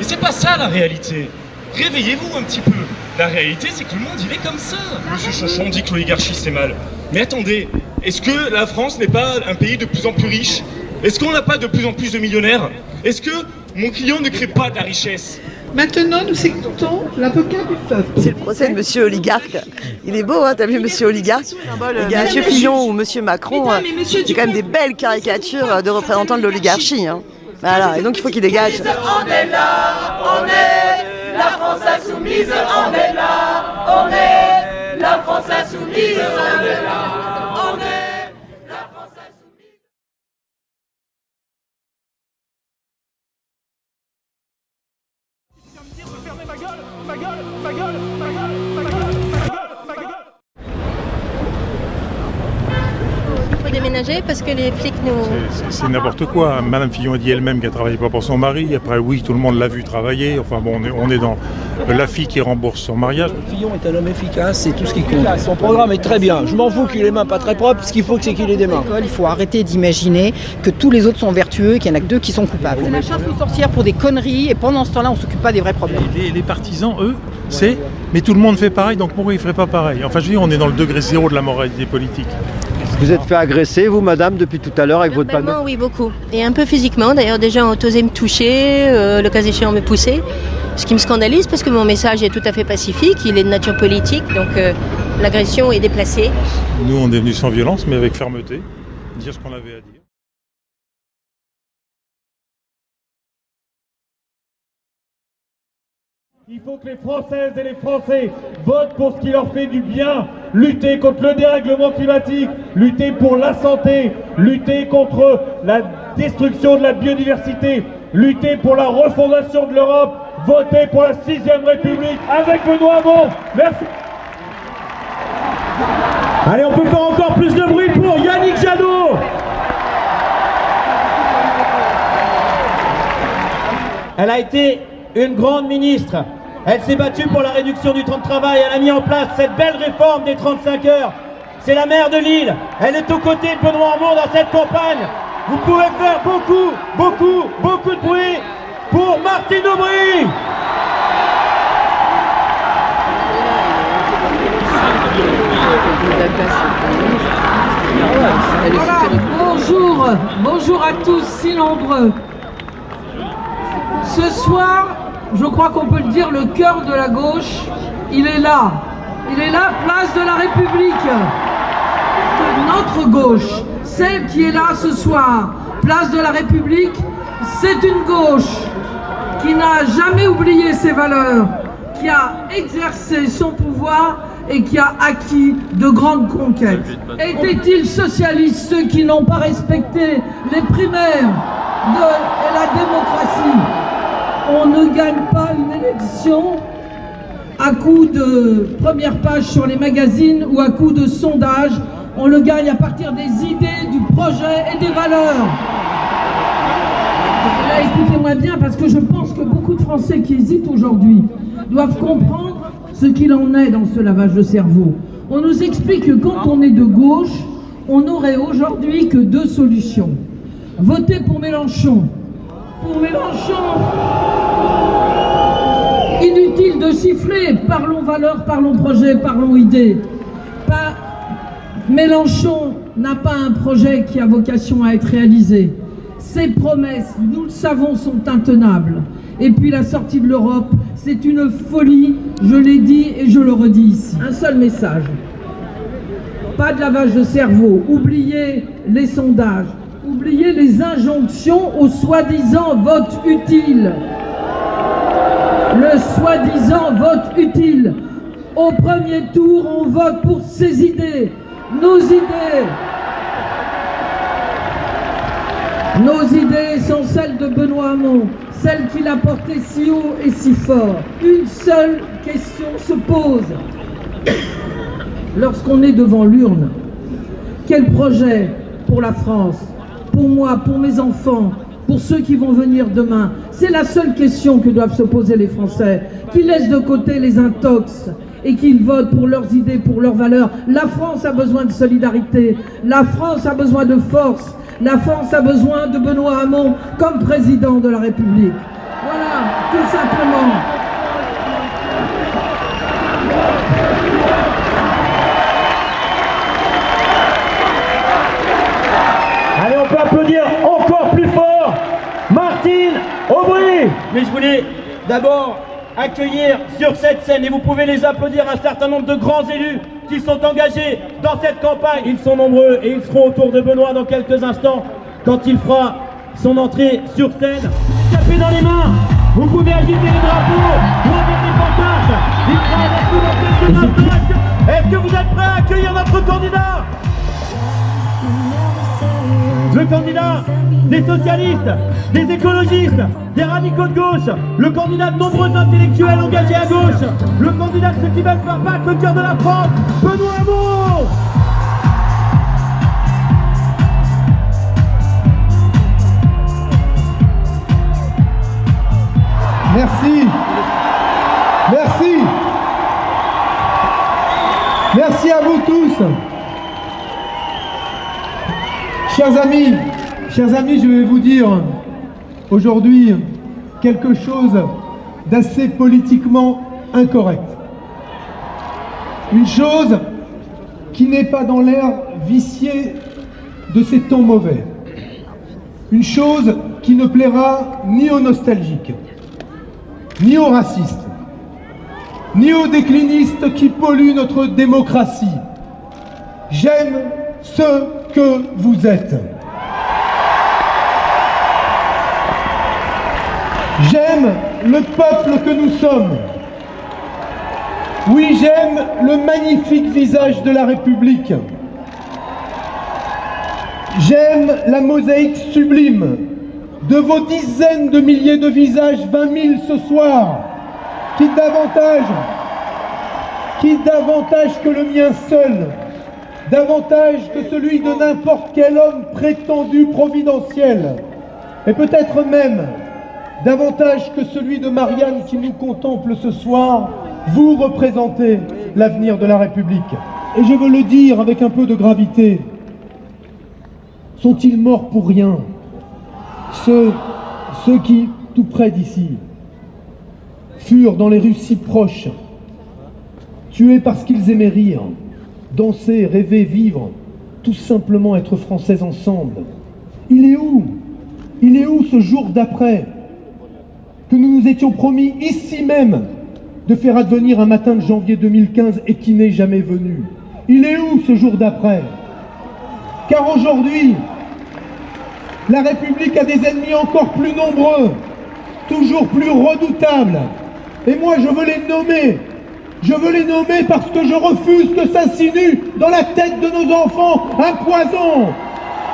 c'est pas ça la réalité. Réveillez-vous un petit peu. La réalité, c'est que le monde, il est comme ça. Monsieur Chauchon dit que l'oligarchie, c'est mal. Mais attendez, est-ce que la France n'est pas un pays de plus en plus riche? Est-ce qu'on n'a pas de plus en plus de millionnaires? Est-ce que mon client ne crée pas de la richesse? Maintenant, nous écoutons l'avocat du peuple. C'est le procès de monsieur Oligarque. Il est beau, hein, t'as vu monsieur Oligarque? Monsieur Fillon ou monsieur Macron, c'est quand même des belles caricatures de représentants de l'oligarchie. Hein. Voilà, et donc il faut qu'il dégage. On est là, on est la France insoumise, on est là, on est la France insoumise, on est là, on est la France insoumise. Fermez ma gueule, ma gueule, ma gueule, ma gueule, ma gueule, ma gueule, ma gueule. Il faut déménager parce que les flics nous... C'est n'importe quoi. Madame Fillon a dit elle-même qu'elle ne travaillait pas pour son mari. Après, oui, tout le monde l'a vu travailler. Enfin bon, on est dans la fille qui rembourse son mariage. Fillon est un homme efficace, c'est tout ce qui compte. Son programme est très bien. Je m'en fous qu'il ait les mains pas très propres. Ce qu'il faut, c'est qu'il ait des mains. Il faut arrêter d'imaginer que tous les autres sont vertueux et qu'il n'y en a que deux qui sont coupables. C'est la chasse aux sorcières pour des conneries et pendant ce temps-là, on ne s'occupe pas des vrais problèmes. Les partisans, eux, c'est mais tout le monde fait pareil, donc pourquoi ils ne feraient pas pareil? Enfin, je veux dire, on est dans le degré zéro de la moralité politique. Vous êtes fait agresser, vous, madame, depuis tout à l'heure avec votre panneau? Oui, beaucoup. Et un peu physiquement. D'ailleurs, des gens ont osé me toucher, le cas échéant me pousser. Ce qui me scandalise parce que mon message est tout à fait pacifique, il est de nature politique, donc l'agression est déplacée. Nous, on est venus sans violence, mais avec fermeté, dire ce qu'on avait à dire. Il faut que les Françaises et les Français votent pour ce qui leur fait du bien, lutter contre le dérèglement climatique, lutter pour la santé, lutter contre la destruction de la biodiversité, lutter pour la refondation de l'Europe, voter pour la 6ème République avec Benoît Hamon. Merci. Allez, on peut faire encore plus de bruit pour Yannick Jadot. Elle a été une grande ministre. Elle s'est battue pour la réduction du temps de travail. Elle a mis en place cette belle réforme des 35 heures. C'est la maire de Lille. Elle est aux côtés de Benoît Hamon dans cette campagne. Vous pouvez faire beaucoup de bruit pour Martine Aubry. Voilà, bonjour à tous si nombreux. Ce soir, je crois qu'on peut le dire, le cœur de la gauche, il est là. Il est là, place de la République. Notre gauche, celle qui est là ce soir, place de la République, c'est une gauche qui n'a jamais oublié ses valeurs, qui a exercé son pouvoir et qui a acquis de grandes conquêtes. Étaient-ils socialistes ceux qui n'ont pas respecté les primaires et la démocratie? On ne gagne pas une élection à coup de première page sur les magazines ou à coup de sondage. On le gagne à partir des idées, du projet et des valeurs. Et là, écoutez-moi bien, parce que je pense que beaucoup de Français qui hésitent aujourd'hui doivent comprendre ce qu'il en est dans ce lavage de cerveau. On nous explique que quand on est de gauche, on n'aurait aujourd'hui que deux solutions. Voter pour Mélenchon. Pour Mélenchon, inutile de siffler, parlons valeurs, parlons projet, parlons idées. Mélenchon n'a pas un projet qui a vocation à être réalisé. Ses promesses, nous le savons, sont intenables. Et puis la sortie de l'Europe, c'est une folie, je l'ai dit et je le redis ici. Un seul message, pas de lavage de cerveau, oubliez les sondages. Oubliez les injonctions au soi-disant vote utile. Le soi-disant vote utile. Au premier tour, on vote pour ses idées, nos idées. Nos idées sont celles de Benoît Hamon, celles qu'il a portées si haut et si fort. Une seule question se pose. Lorsqu'on est devant l'urne, quel projet pour la France ? Pour moi, pour mes enfants, pour ceux qui vont venir demain. C'est la seule question que doivent se poser les Français, qu'ils laissent de côté les intox et qu'ils votent pour leurs idées, pour leurs valeurs. La France a besoin de solidarité, la France a besoin de force, la France a besoin de Benoît Hamon comme président de la République. Voilà, tout simplement. Allez, on peut applaudir encore plus fort Martine Aubry. Mais je voulais d'abord accueillir sur cette scène, et vous pouvez les applaudir, un certain nombre de grands élus qui sont engagés dans cette campagne. Ils sont nombreux et ils seront autour de Benoît dans quelques instants quand il fera son entrée sur scène. Tapez dans les mains, vous pouvez agiter les drapeaux, ouvrir des pancartes. Il sera avec nous dans quelques instants. Est-ce que vous êtes prêts à accueillir notre candidat? Le candidat des socialistes, des écologistes, des radicaux de gauche, le candidat de nombreux intellectuels engagés à gauche, le candidat de ceux qui veulent faire battre le cœur de la France, Benoît Hamon. Merci. Merci. Merci à vous tous. Chers amis, je vais vous dire aujourd'hui quelque chose d'assez politiquement incorrect. Une chose qui n'est pas dans l'air vicié de ces temps mauvais. Une chose qui ne plaira ni aux nostalgiques, ni aux racistes, ni aux déclinistes qui polluent notre démocratie. J'aime ce que vous êtes. J'aime le peuple que nous sommes. Oui, j'aime le magnifique visage de la République. J'aime la mosaïque sublime de vos dizaines de milliers de visages, 20 000 ce soir, qui davantage que le mien seul, davantage que celui de n'importe quel homme prétendu providentiel, et peut-être même davantage que celui de Marianne qui nous contemple ce soir, vous représentez l'avenir de la République. Et je veux le dire avec un peu de gravité, sont-ils morts pour rien, ceux qui, tout près d'ici, furent dans les rues si proches, tués parce qu'ils aimaient rire, danser, rêver, vivre, tout simplement être français ensemble. Il est où? Il est où ce jour d'après que nous nous étions promis ici même de faire advenir un matin de janvier 2015 et qui n'est jamais venu? Il est où ce jour d'après? Car aujourd'hui, la République a des ennemis encore plus nombreux, toujours plus redoutables. Et moi, je veux les nommer. Je veux les nommer parce que je refuse que s'insinue dans la tête de nos enfants un poison.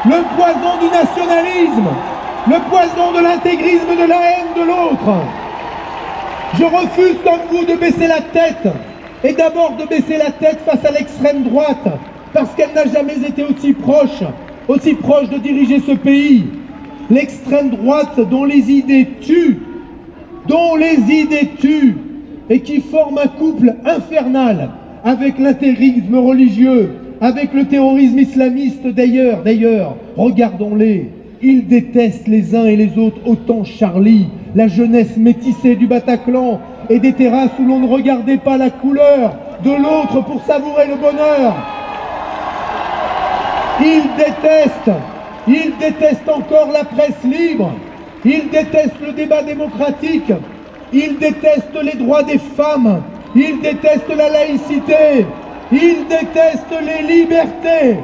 Le poison du nationalisme, le poison de l'intégrisme, de la haine de l'autre. Je refuse comme vous de baisser la tête. Et d'abord de baisser la tête face à l'extrême droite, parce qu'elle n'a jamais été aussi proche de diriger ce pays. L'extrême droite dont les idées tuent, et qui forme un couple infernal avec l'intégrisme religieux, avec le terrorisme islamiste d'ailleurs, regardons-les, ils détestent les uns et les autres autant Charlie, la jeunesse métissée du Bataclan et des terrasses où l'on ne regardait pas la couleur de l'autre pour savourer le bonheur. Ils détestent encore la presse libre, ils détestent le débat démocratique, ils détestent les droits des femmes, ils détestent la laïcité, ils détestent les libertés.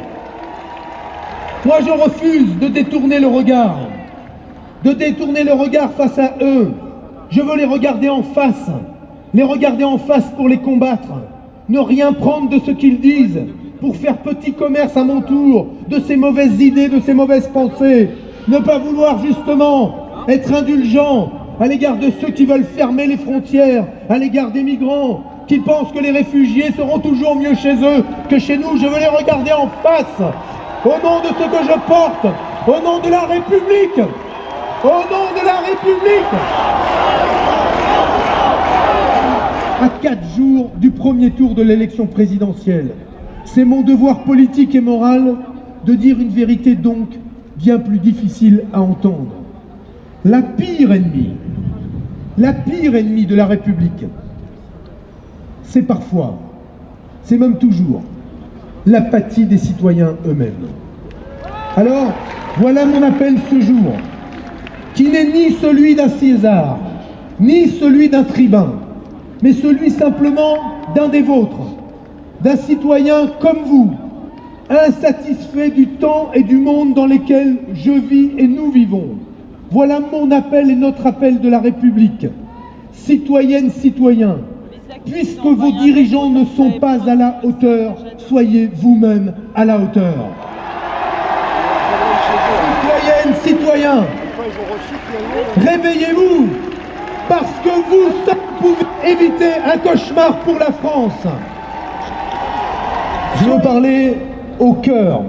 Moi je refuse de détourner le regard face à eux. Je veux les regarder en face pour les combattre, ne rien prendre de ce qu'ils disent, pour faire petit commerce à mon tour de ces mauvaises idées, de ces mauvaises pensées, ne pas vouloir justement être indulgent à l'égard de ceux qui veulent fermer les frontières, à l'égard des migrants, qui pensent que les réfugiés seront toujours mieux chez eux que chez nous. Je veux les regarder en face, au nom de ce que je porte, au nom de la République, au nom de la République. À 4 jours du premier tour de l'élection présidentielle, c'est mon devoir politique et moral de dire une vérité donc bien plus difficile à entendre. La pire ennemie de la République, c'est parfois, c'est même toujours, l'apathie des citoyens eux-mêmes. Alors, voilà mon appel ce jour, qui n'est ni celui d'un César, ni celui d'un tribun, mais celui simplement d'un des vôtres, d'un citoyen comme vous, insatisfait du temps et du monde dans lesquels je vis et nous vivons, Voilà mon appel et notre appel de la République. Citoyennes, citoyens, puisque vos dirigeants ne sont pas à la hauteur, soyez vous-même à la hauteur. Citoyennes, citoyens, réveillez-vous, parce que vous seuls pouvez éviter un cauchemar pour la France. Je veux parler au cœur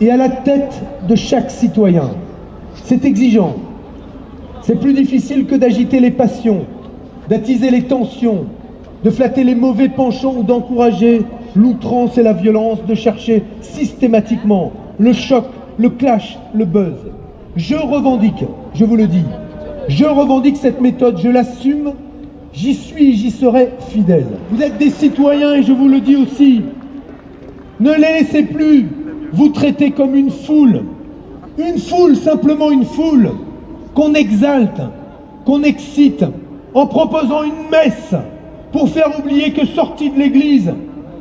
et à la tête de chaque citoyen. C'est exigeant. C'est plus difficile que d'agiter les passions, d'attiser les tensions, de flatter les mauvais penchants ou d'encourager l'outrance et la violence, de chercher systématiquement le choc, le clash, le buzz. Je revendique, je vous le dis, je revendique cette méthode, je l'assume, j'y suis et j'y serai fidèle. Vous êtes des citoyens et je vous le dis aussi, ne les laissez plus vous traiter comme une foule, simplement une foule, qu'on exalte, qu'on excite, en proposant une messe pour faire oublier que sorti de l'église,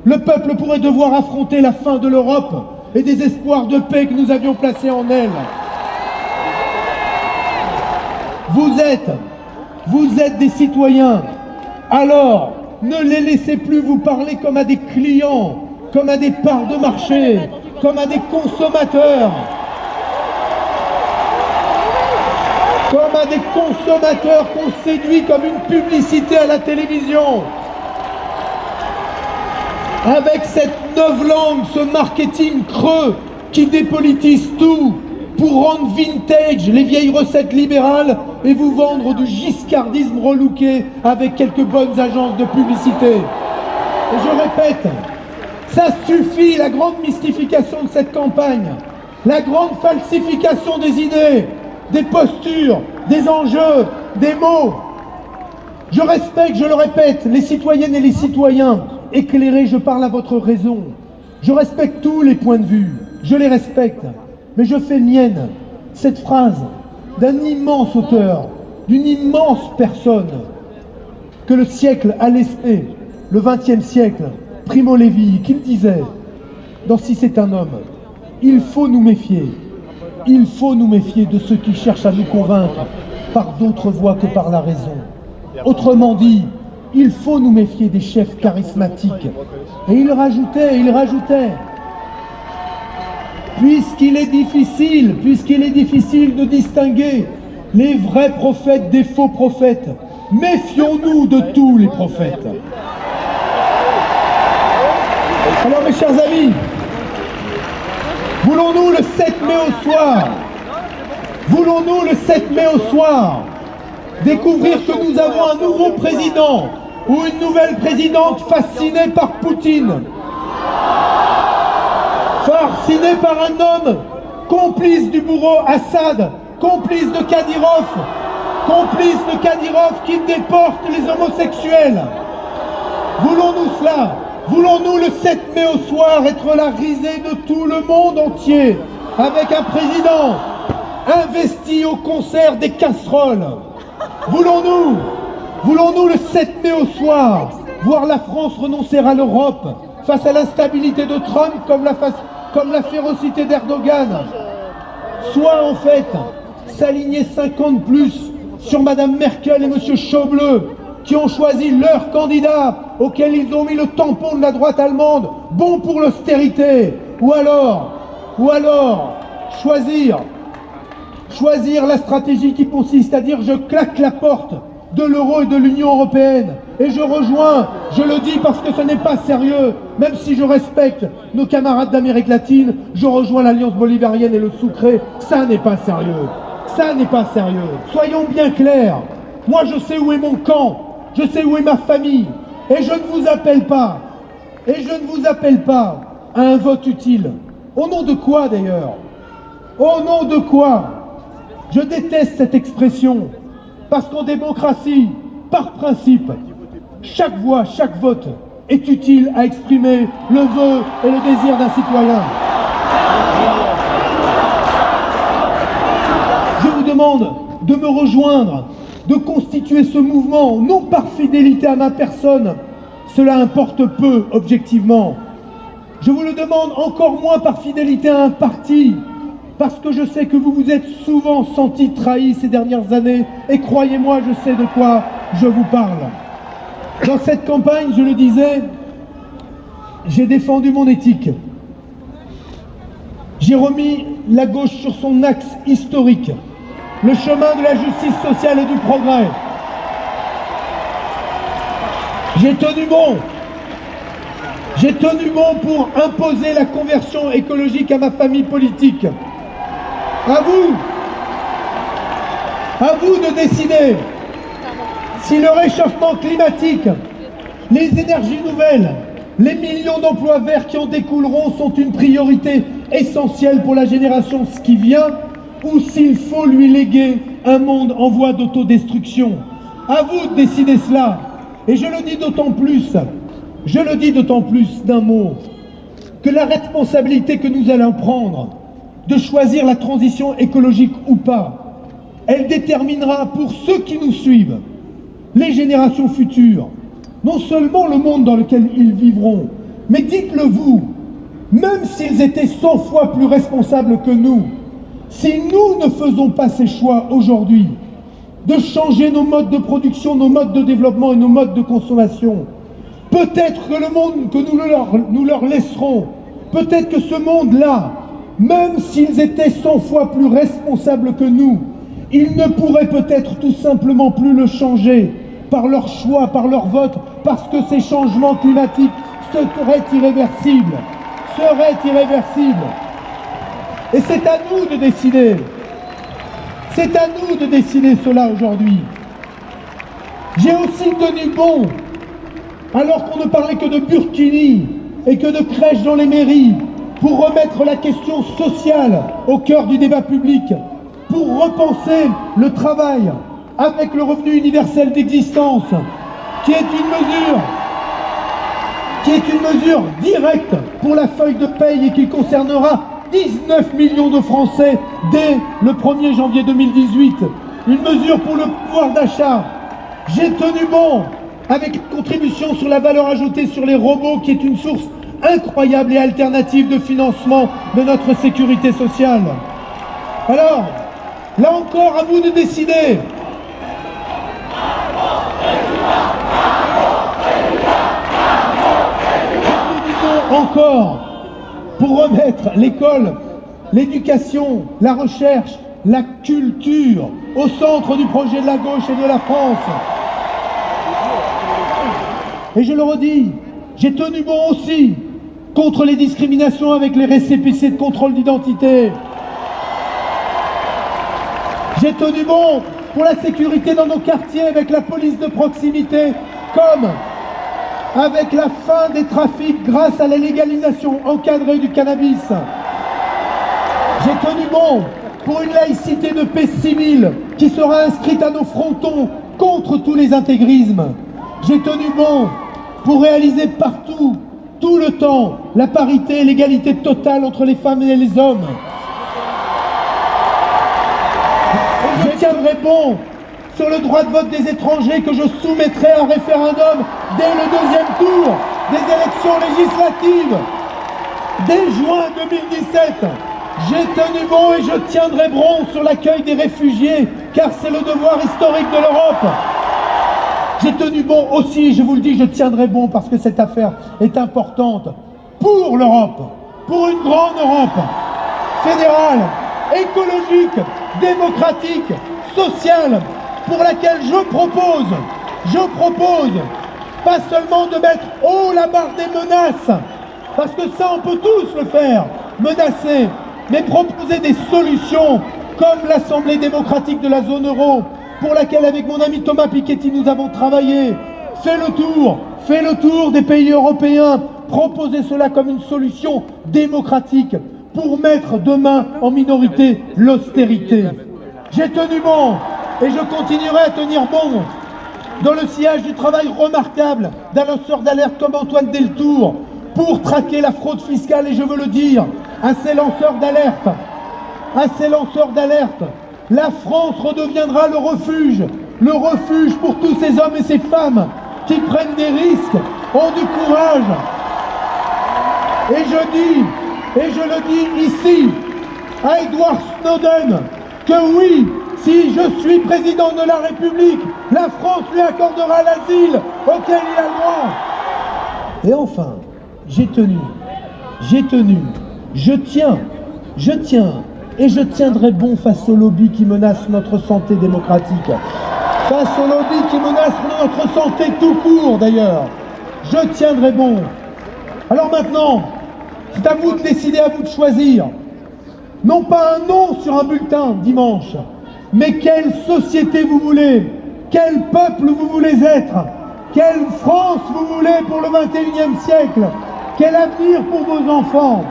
le peuple pourrait devoir affronter la fin de l'Europe et des espoirs de paix que nous avions placés en elle. Vous êtes des citoyens, alors ne les laissez plus vous parler comme à des clients, comme à des parts de marché, comme à des consommateurs. Comme à des consommateurs qu'on séduit comme une publicité à la télévision. Avec cette novlangue, ce marketing creux qui dépolitise tout pour rendre vintage les vieilles recettes libérales et vous vendre du giscardisme relooké avec quelques bonnes agences de publicité. Et je répète, ça suffit, la grande mystification de cette campagne, la grande falsification des idées, des postures, des enjeux, des mots. Je respecte, je le répète, les citoyennes et les citoyens. Éclairés, je parle à votre raison. Je respecte tous les points de vue, je les respecte. Mais je fais mienne cette phrase d'un immense auteur, d'une immense personne que le siècle a laissé, le XXe siècle, Primo Levi, qui disait, dans Si c'est un homme, il faut nous méfier. Il faut nous méfier de ceux qui cherchent à nous convaincre par d'autres voies que par la raison. Autrement dit, il faut nous méfier des chefs charismatiques. Et il rajoutait, puisqu'il est difficile de distinguer les vrais prophètes des faux prophètes, méfions-nous de tous les prophètes. Alors mes chers amis, voulons-nous le 7 mai au soir, découvrir que nous avons un nouveau président ou une nouvelle présidente fascinée par Poutine, fascinée par un homme complice du bourreau Assad, complice de Kadyrov qui déporte les homosexuels? Voulons-nous cela? Voulons-nous le 7 mai au soir être la risée de tout le monde entier, avec un président investi au concert des casseroles? Voulons-nous le 7 mai au soir voir la France renoncer à l'Europe face à l'instabilité de Trump comme la férocité d'Erdogan? Soit en fait s'aligner 50 plus sur Madame Merkel et Monsieur Schauble, qui ont choisi leur candidat auquel ils ont mis le tampon de la droite allemande, bon pour l'austérité, ou alors choisir la stratégie qui consiste à dire je claque la porte de l'euro et de l'Union européenne et je rejoins, je le dis parce que ce n'est pas sérieux, même si je respecte nos camarades d'Amérique latine, je rejoins l'Alliance bolivarienne et le Sucre, ça n'est pas sérieux, soyons bien clairs, moi je sais où est mon camp, je sais où est ma famille, et je ne vous appelle pas à un vote utile. Au nom de quoi d'ailleurs? Au nom de quoi? Je déteste cette expression, parce qu'en démocratie, par principe, chaque voix, chaque vote est utile à exprimer le vœu et le désir d'un citoyen. Je vous demande de me rejoindre, de constituer ce mouvement, non par fidélité à ma personne, cela importe peu objectivement. Je vous le demande encore moins par fidélité à un parti, parce que je sais que vous vous êtes souvent sentis trahis ces dernières années, et croyez-moi, je sais de quoi je vous parle. Dans cette campagne, je le disais, j'ai défendu mon éthique. J'ai remis la gauche sur son axe historique, le chemin de la justice sociale et du progrès. J'ai tenu bon. J'ai tenu bon pour imposer la conversion écologique à ma famille politique. À vous de décider si le réchauffement climatique, les énergies nouvelles, les millions d'emplois verts qui en découleront sont une priorité essentielle pour la génération qui vient, ou s'il faut lui léguer un monde en voie d'autodestruction. À vous de décider cela. Et je le dis d'autant plus d'un mot, que la responsabilité que nous allons prendre de choisir la transition écologique ou pas, elle déterminera pour ceux qui nous suivent, les générations futures, non seulement le monde dans lequel ils vivront, mais dites-le vous, même s'ils étaient 100 fois plus responsables que nous, si nous ne faisons pas ces choix aujourd'hui, de changer nos modes de production, nos modes de développement et nos modes de consommation, peut-être que le monde que nous leur laisserons, peut-être que ce monde-là, même s'ils étaient 100 fois plus responsables que nous, ils ne pourraient peut-être tout simplement plus le changer par leur choix, par leur vote, parce que ces changements climatiques seraient irréversibles. Et c'est à nous de décider. C'est à nous de décider cela aujourd'hui. J'ai aussi tenu bon, alors qu'on ne parlait que de burkini et que de crèches dans les mairies, pour remettre la question sociale au cœur du débat public, pour repenser le travail avec le revenu universel d'existence, qui est une mesure directe pour la feuille de paye et qui concernera 19 millions de Français dès le 1er janvier 2018. Une mesure pour le pouvoir d'achat. J'ai tenu bon avec une contribution sur la valeur ajoutée sur les robots, qui est une source incroyable et alternative de financement de notre sécurité sociale. Alors, là encore, à vous de décider. Encore pour remettre l'école, l'éducation, la recherche, la culture au centre du projet de la gauche et de la France. Et je le redis, j'ai tenu bon aussi contre les discriminations avec les récépissés de contrôle d'identité. J'ai tenu bon pour la sécurité dans nos quartiers avec la police de proximité, comme avec la fin des trafics grâce à la légalisation encadrée du cannabis. J'ai tenu bon pour une laïcité de paix civile qui sera inscrite à nos frontons contre tous les intégrismes. J'ai tenu bon pour réaliser partout, tout le temps, la parité et l'égalité totale entre les femmes et les hommes. Je tiendrai bon sur le droit de vote des étrangers que je soumettrai à référendum dès le deuxième tour des élections législatives. Dès juin 2017, j'ai tenu bon et je tiendrai bon sur l'accueil des réfugiés, car c'est le devoir historique de l'Europe. J'ai tenu bon aussi, je vous le dis, je tiendrai bon parce que cette affaire est importante pour l'Europe, pour une grande Europe fédérale, écologique, démocratique, sociale, pour laquelle je propose pas seulement de mettre haut la barre des menaces, parce que ça on peut tous le faire, menacer, mais proposer des solutions comme l'Assemblée démocratique de la zone euro, pour laquelle avec mon ami Thomas Piketty nous avons travaillé, fait le tour des pays européens, proposer cela comme une solution démocratique pour mettre demain en minorité l'austérité. J'ai tenu bon et je continuerai à tenir bon dans le sillage du travail remarquable d'un lanceur d'alerte comme Antoine Deltour pour traquer la fraude fiscale, et je veux le dire à ces lanceurs d'alerte, la France redeviendra le refuge pour tous ces hommes et ces femmes qui prennent des risques, ont du courage. Et je le dis ici, à Edward Snowden que oui, si je suis président de la République, la France lui accordera l'asile auquel il a le droit. Et enfin, j'ai tenu, je tiens, et je tiendrai bon face aux lobbies qui menacent notre santé démocratique. Face aux lobbies qui menacent notre santé tout court d'ailleurs. Je tiendrai bon. Alors maintenant, c'est à vous de décider, à vous de choisir. Non pas un nom sur un bulletin dimanche, mais quelle société vous voulez, quel peuple vous voulez être, quelle France vous voulez pour le 21e siècle, quel avenir pour vos enfants.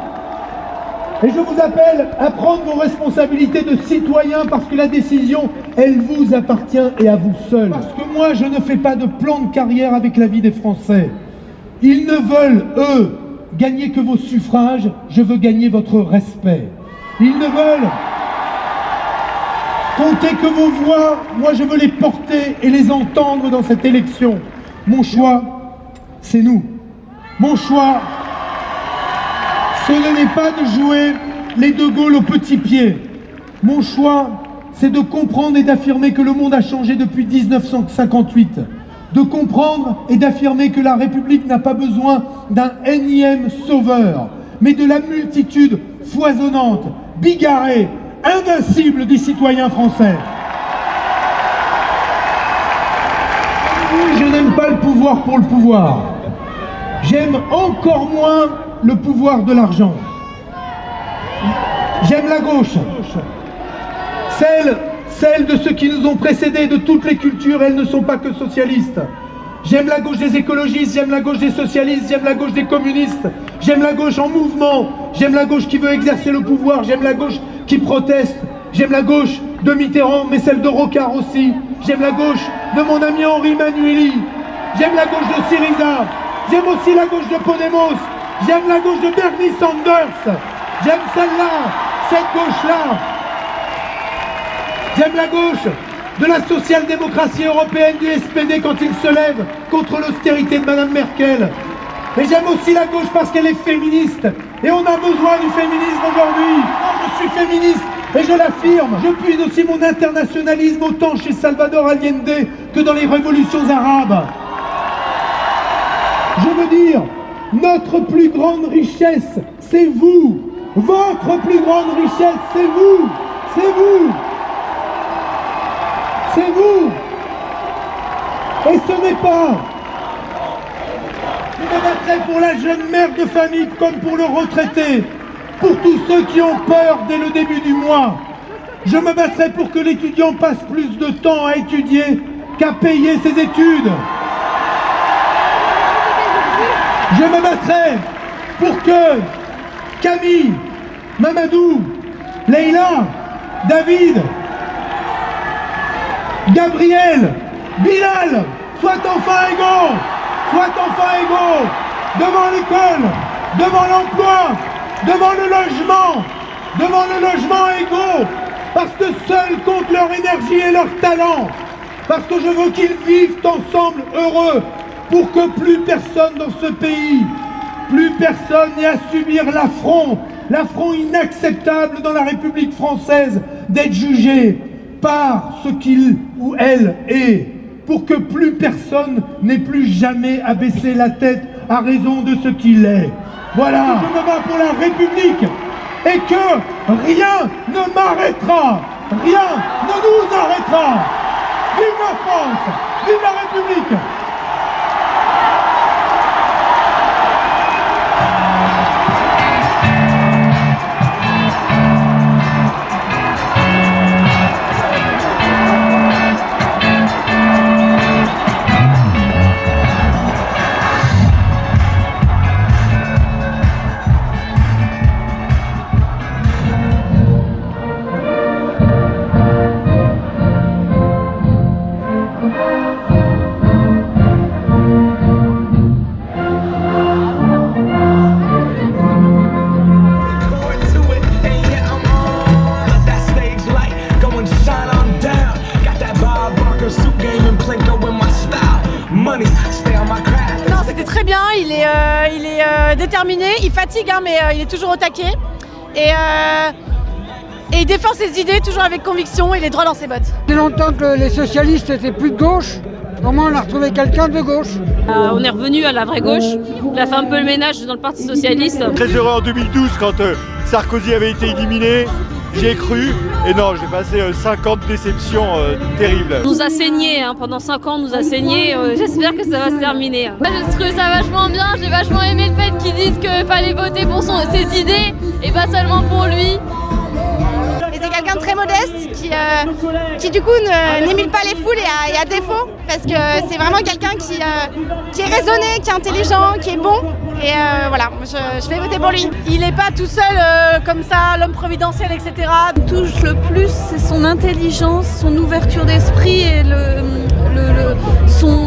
Et je vous appelle à prendre vos responsabilités de citoyens parce que la décision, elle vous appartient et à vous seul. Parce que moi, je ne fais pas de plan de carrière avec la vie des Français. Ils ne veulent, eux, gagner que vos suffrages, je veux gagner votre respect. Ils ne veulent compter que vos voix, moi je veux les porter et les entendre dans cette élection. Mon choix, c'est nous. Mon choix, ce n'est pas de jouer les De Gaulle au petit pied. Mon choix, c'est de comprendre et d'affirmer que le monde a changé depuis 1958. De comprendre et d'affirmer que la République n'a pas besoin d'un énième sauveur, mais de la multitude foisonnante, bigarrée, invincible des citoyens français. Je n'aime pas le pouvoir pour le pouvoir. J'aime encore moins le pouvoir de l'argent. J'aime la gauche, celle de ceux qui nous ont précédés, de toutes les cultures, elles ne sont pas que socialistes. J'aime la gauche des écologistes, j'aime la gauche des socialistes, j'aime la gauche des communistes, j'aime la gauche en mouvement, j'aime la gauche qui veut exercer le pouvoir, j'aime la gauche qui proteste, j'aime la gauche de Mitterrand, mais celle de Rocard aussi, j'aime la gauche de mon ami Henri Manueli, j'aime la gauche de Syriza, j'aime aussi la gauche de Podemos, j'aime la gauche de Bernie Sanders, j'aime celle-là, cette gauche-là. J'aime la gauche de la social-démocratie européenne du SPD quand il se lève contre l'austérité de Madame Merkel. Mais j'aime aussi la gauche parce qu'elle est féministe. Et on a besoin du féminisme aujourd'hui. Moi, je suis féministe et je l'affirme. Je puise aussi mon internationalisme autant chez Salvador Allende que dans les révolutions arabes. Je veux dire, notre plus grande richesse, c'est vous. Votre plus grande richesse, c'est vous. C'est vous. C'est vous. Et ce n'est pas. Je me battrai pour la jeune mère de famille comme pour le retraité, pour tous ceux qui ont peur dès le début du mois. Je me battrai pour que l'étudiant passe plus de temps à étudier qu'à payer ses études. Je me battrai pour que Camille, Mamadou, Leïla, David, Gabriel, Bilal, soient enfin égaux devant l'école, devant l'emploi, devant le logement égaux, parce que seuls comptent leur énergie et leur talent, parce que je veux qu'ils vivent ensemble heureux, pour que plus personne dans ce pays, plus personne n'ait à subir l'affront inacceptable dans la République française d'être jugé par ce qu'il ou elle est, pour que plus personne n'ait plus jamais à baisser la tête à raison de ce qu'il est. Voilà, je me bats pour la République et que rien ne m'arrêtera, rien ne nous arrêtera. Vive la France, vive la République. Non, c'était très bien, il est déterminé, il fatigue, hein, mais il est toujours au taquet. Et Et il défend ses idées toujours avec conviction, il est droit dans ses bottes. C'est longtemps que les socialistes étaient plus de gauche. Comment on a retrouvé quelqu'un de gauche? On est revenu à la vraie gauche. On a fait un peu le ménage dans le Parti Socialiste. Très heureux en 2012 quand Sarkozy avait été éliminé. J'y ai cru et non, j'ai passé 50 déceptions terribles. On nous a saigné, pendant 5 ans on nous a saigné, j'espère que ça va se terminer. Je trouve ça vachement bien, j'ai vachement aimé le fait qu'ils disent qu'il fallait voter pour ses idées et pas seulement pour lui. Et c'est quelqu'un de très modeste qui du coup n'émule pas les foules et à défaut parce que c'est vraiment quelqu'un qui est raisonné, qui est intelligent, qui est bon et voilà, je vais voter pour lui. Il n'est pas tout seul comme ça, l'homme providentiel, etc. Ce qui me touche le plus, c'est son intelligence, son ouverture d'esprit et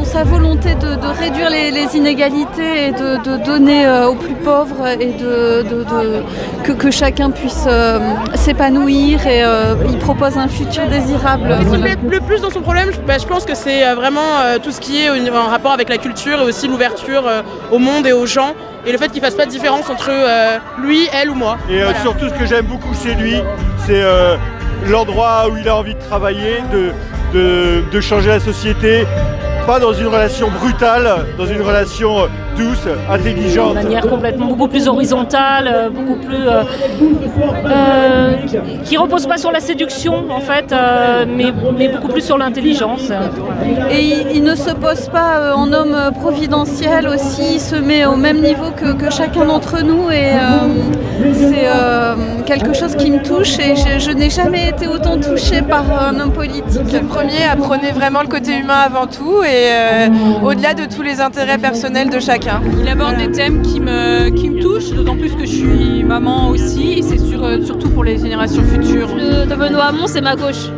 sa volonté de réduire les inégalités et de donner aux plus pauvres et que chacun puisse s'épanouir et il propose un futur désirable. Ce qui me plaît le plus dans son problème, je pense que c'est vraiment tout ce qui est en rapport avec la culture et aussi l'ouverture au monde et aux gens et le fait qu'il ne fasse pas de différence entre lui, elle ou moi. Et voilà. Surtout ce que j'aime beaucoup chez lui, c'est l'endroit où il a envie de travailler, de changer la société, pas dans une relation brutale, dans une relation douce, intelligente. De manière complètement beaucoup plus horizontale, beaucoup plus qui repose pas sur la séduction en fait, mais beaucoup plus sur l'intelligence. Et il ne se pose pas en homme providentiel aussi, il se met au même niveau que chacun d'entre nous et c'est quelque chose qui me touche et je n'ai jamais été autant touchée par un homme politique. Le premier apprenait vraiment le côté humain avant tout et au-delà de tous les intérêts personnels de chacun. Il aborde des thèmes qui me touchent, d'autant plus que je suis maman aussi et c'est surtout pour les générations futures. De Benoît Hamon, c'est ma gauche.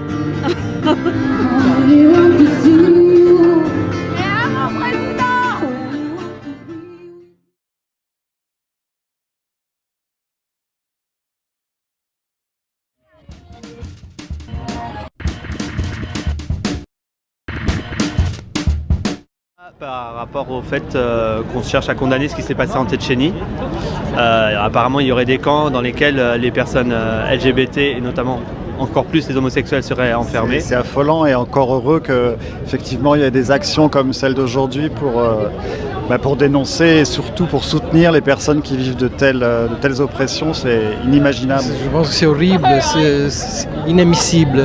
Par rapport au fait qu'on cherche à condamner ce qui s'est passé en Tchétchénie. Apparemment, il y aurait des camps dans lesquels les personnes LGBT et notamment encore plus les homosexuels seraient enfermés. C'est affolant et encore heureux qu'effectivement il y ait des actions comme celle d'aujourd'hui pour dénoncer et surtout pour soutenir les personnes qui vivent de telles oppressions. C'est inimaginable. Je pense que c'est horrible, c'est inadmissible,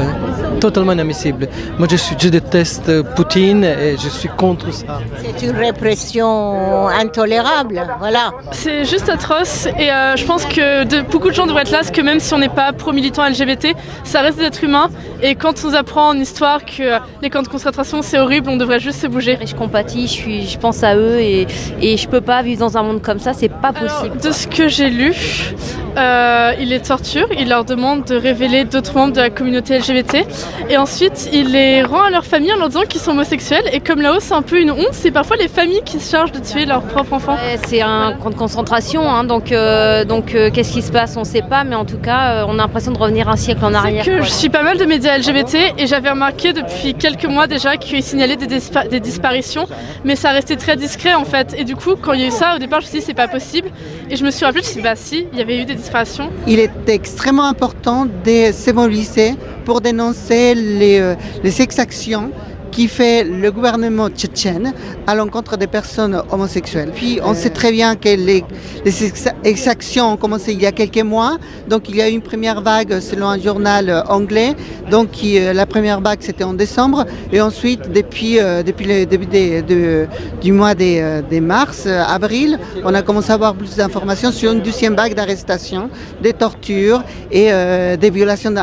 totalement inadmissible. Moi je déteste Poutine et je suis contre ça. C'est une répression intolérable, voilà. C'est juste atroce et je pense que beaucoup de gens devraient être là, parce que même si on n'est pas pro-militant LGBT, ça reste des êtres humains et quand on nous apprend en histoire que les camps de concentration c'est horrible, on devrait juste se bouger. Je compatis, je pense à eux et je peux pas vivre dans un monde comme ça, c'est pas possible. Alors, de ce que j'ai lu, il les torture, il leur demande de révéler d'autres membres de la communauté LGBT et ensuite il les rend à leur famille en leur disant qu'ils sont homosexuels et comme là-haut c'est un peu une honte, c'est parfois les familles qui se chargent de tuer leurs propres enfants. Ouais, c'est un camp de concentration, donc qu'est-ce qui se passe on sait pas, mais en tout cas on a l'impression de revenir un siècle en arrière. Je suis pas mal de médias LGBT et j'avais remarqué depuis quelques mois déjà qu'ils signalaient des disparitions, mais ça restait très discret en fait. Et du coup, quand il y a eu ça, au départ, je me suis dit c'est pas possible. Et je me suis rappelé, je me suis dit bah si, il y avait eu des disparitions. Il est extrêmement important de se mobiliser pour dénoncer les exactions qui fait le gouvernement tchétchène à l'encontre des personnes homosexuelles. Puis on sait très bien que les exactions ont commencé il y a quelques mois, donc il y a eu une première vague selon un journal anglais, donc la première vague c'était en décembre, et ensuite depuis le début du mois de mars, avril, on a commencé à avoir plus d'informations sur une deuxième vague d'arrestations, des tortures et des violations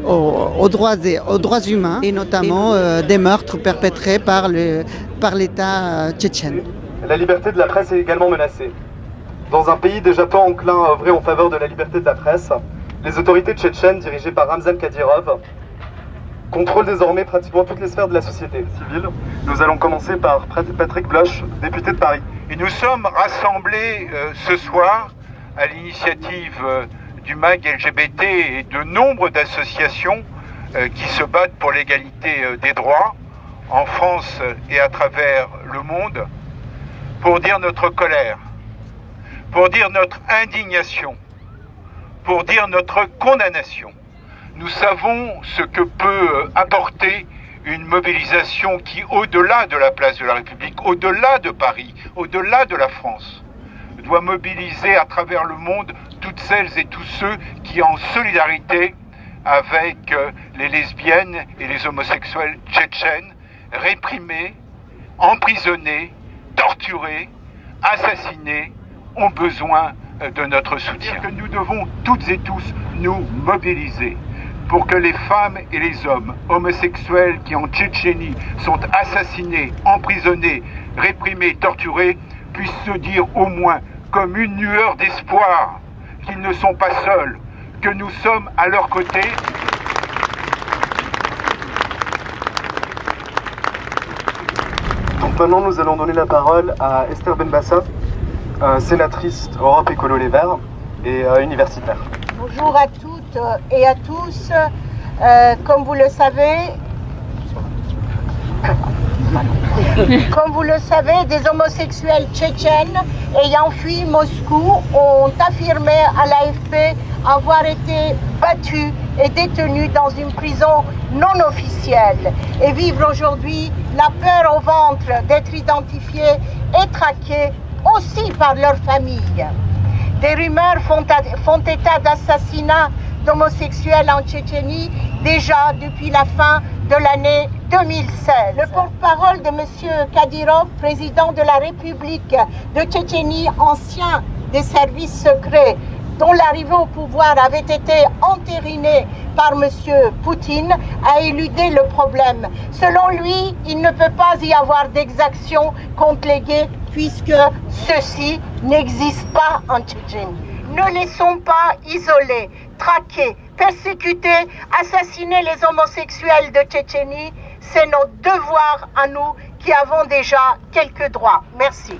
aux droits humains, et notamment des meurtres perpétrés par l'État tchétchène. La liberté de la presse est également menacée. Dans un pays déjà pas enclin à œuvrer en faveur de la liberté de la presse, les autorités tchétchènes dirigées par Ramzan Kadyrov contrôlent désormais pratiquement toutes les sphères de la société civile. Nous allons commencer par Patrick Bloch, député de Paris. Et nous sommes rassemblés ce soir à l'initiative du MAG LGBT et de nombre d'associations qui se battent pour l'égalité des droits en France et à travers le monde, pour dire notre colère, pour dire notre indignation, pour dire notre condamnation. Nous savons ce que peut apporter une mobilisation qui, au-delà de la place de la République, au-delà de Paris, au-delà de la France, doit mobiliser à travers le monde toutes celles et tous ceux qui, en solidarité avec les lesbiennes et les homosexuels tchétchènes, réprimés, emprisonnés, torturés, assassinés, ont besoin de notre soutien. Que nous devons toutes et tous nous mobiliser pour que les femmes et les hommes homosexuels qui en Tchétchénie sont assassinés, emprisonnés, réprimés, torturés, puissent se dire au moins comme une lueur d'espoir qu'ils ne sont pas seuls, que nous sommes à leur côté. Donc maintenant nous allons donner la parole à Esther Benbassa, sénatrice Europe Écolo Les Verts et universitaire. Bonjour à toutes et à tous. Comme vous le savez, des homosexuels tchétchènes ayant fui Moscou ont affirmé à l'AFP avoir été battus et détenus dans une prison non officielle et vivre aujourd'hui la peur au ventre d'être identifiés et traqués aussi par leur famille. Des rumeurs font état d'assassinats d'homosexuels en Tchétchénie déjà depuis la fin de l'année 2016. Le porte-parole de M. Kadyrov, président de la République de Tchétchénie, ancien des services secrets, dont l'arrivée au pouvoir avait été entérinée par M. Poutine, a éludé le problème. Selon lui, il ne peut pas y avoir d'exactions contre les gays puisque ceux-ci n'existent pas en Tchétchénie. Ne laissons pas isoler, traquer, persécuter, assassiner les homosexuels de Tchétchénie. C'est notre devoir à nous qui avons déjà quelques droits. Merci.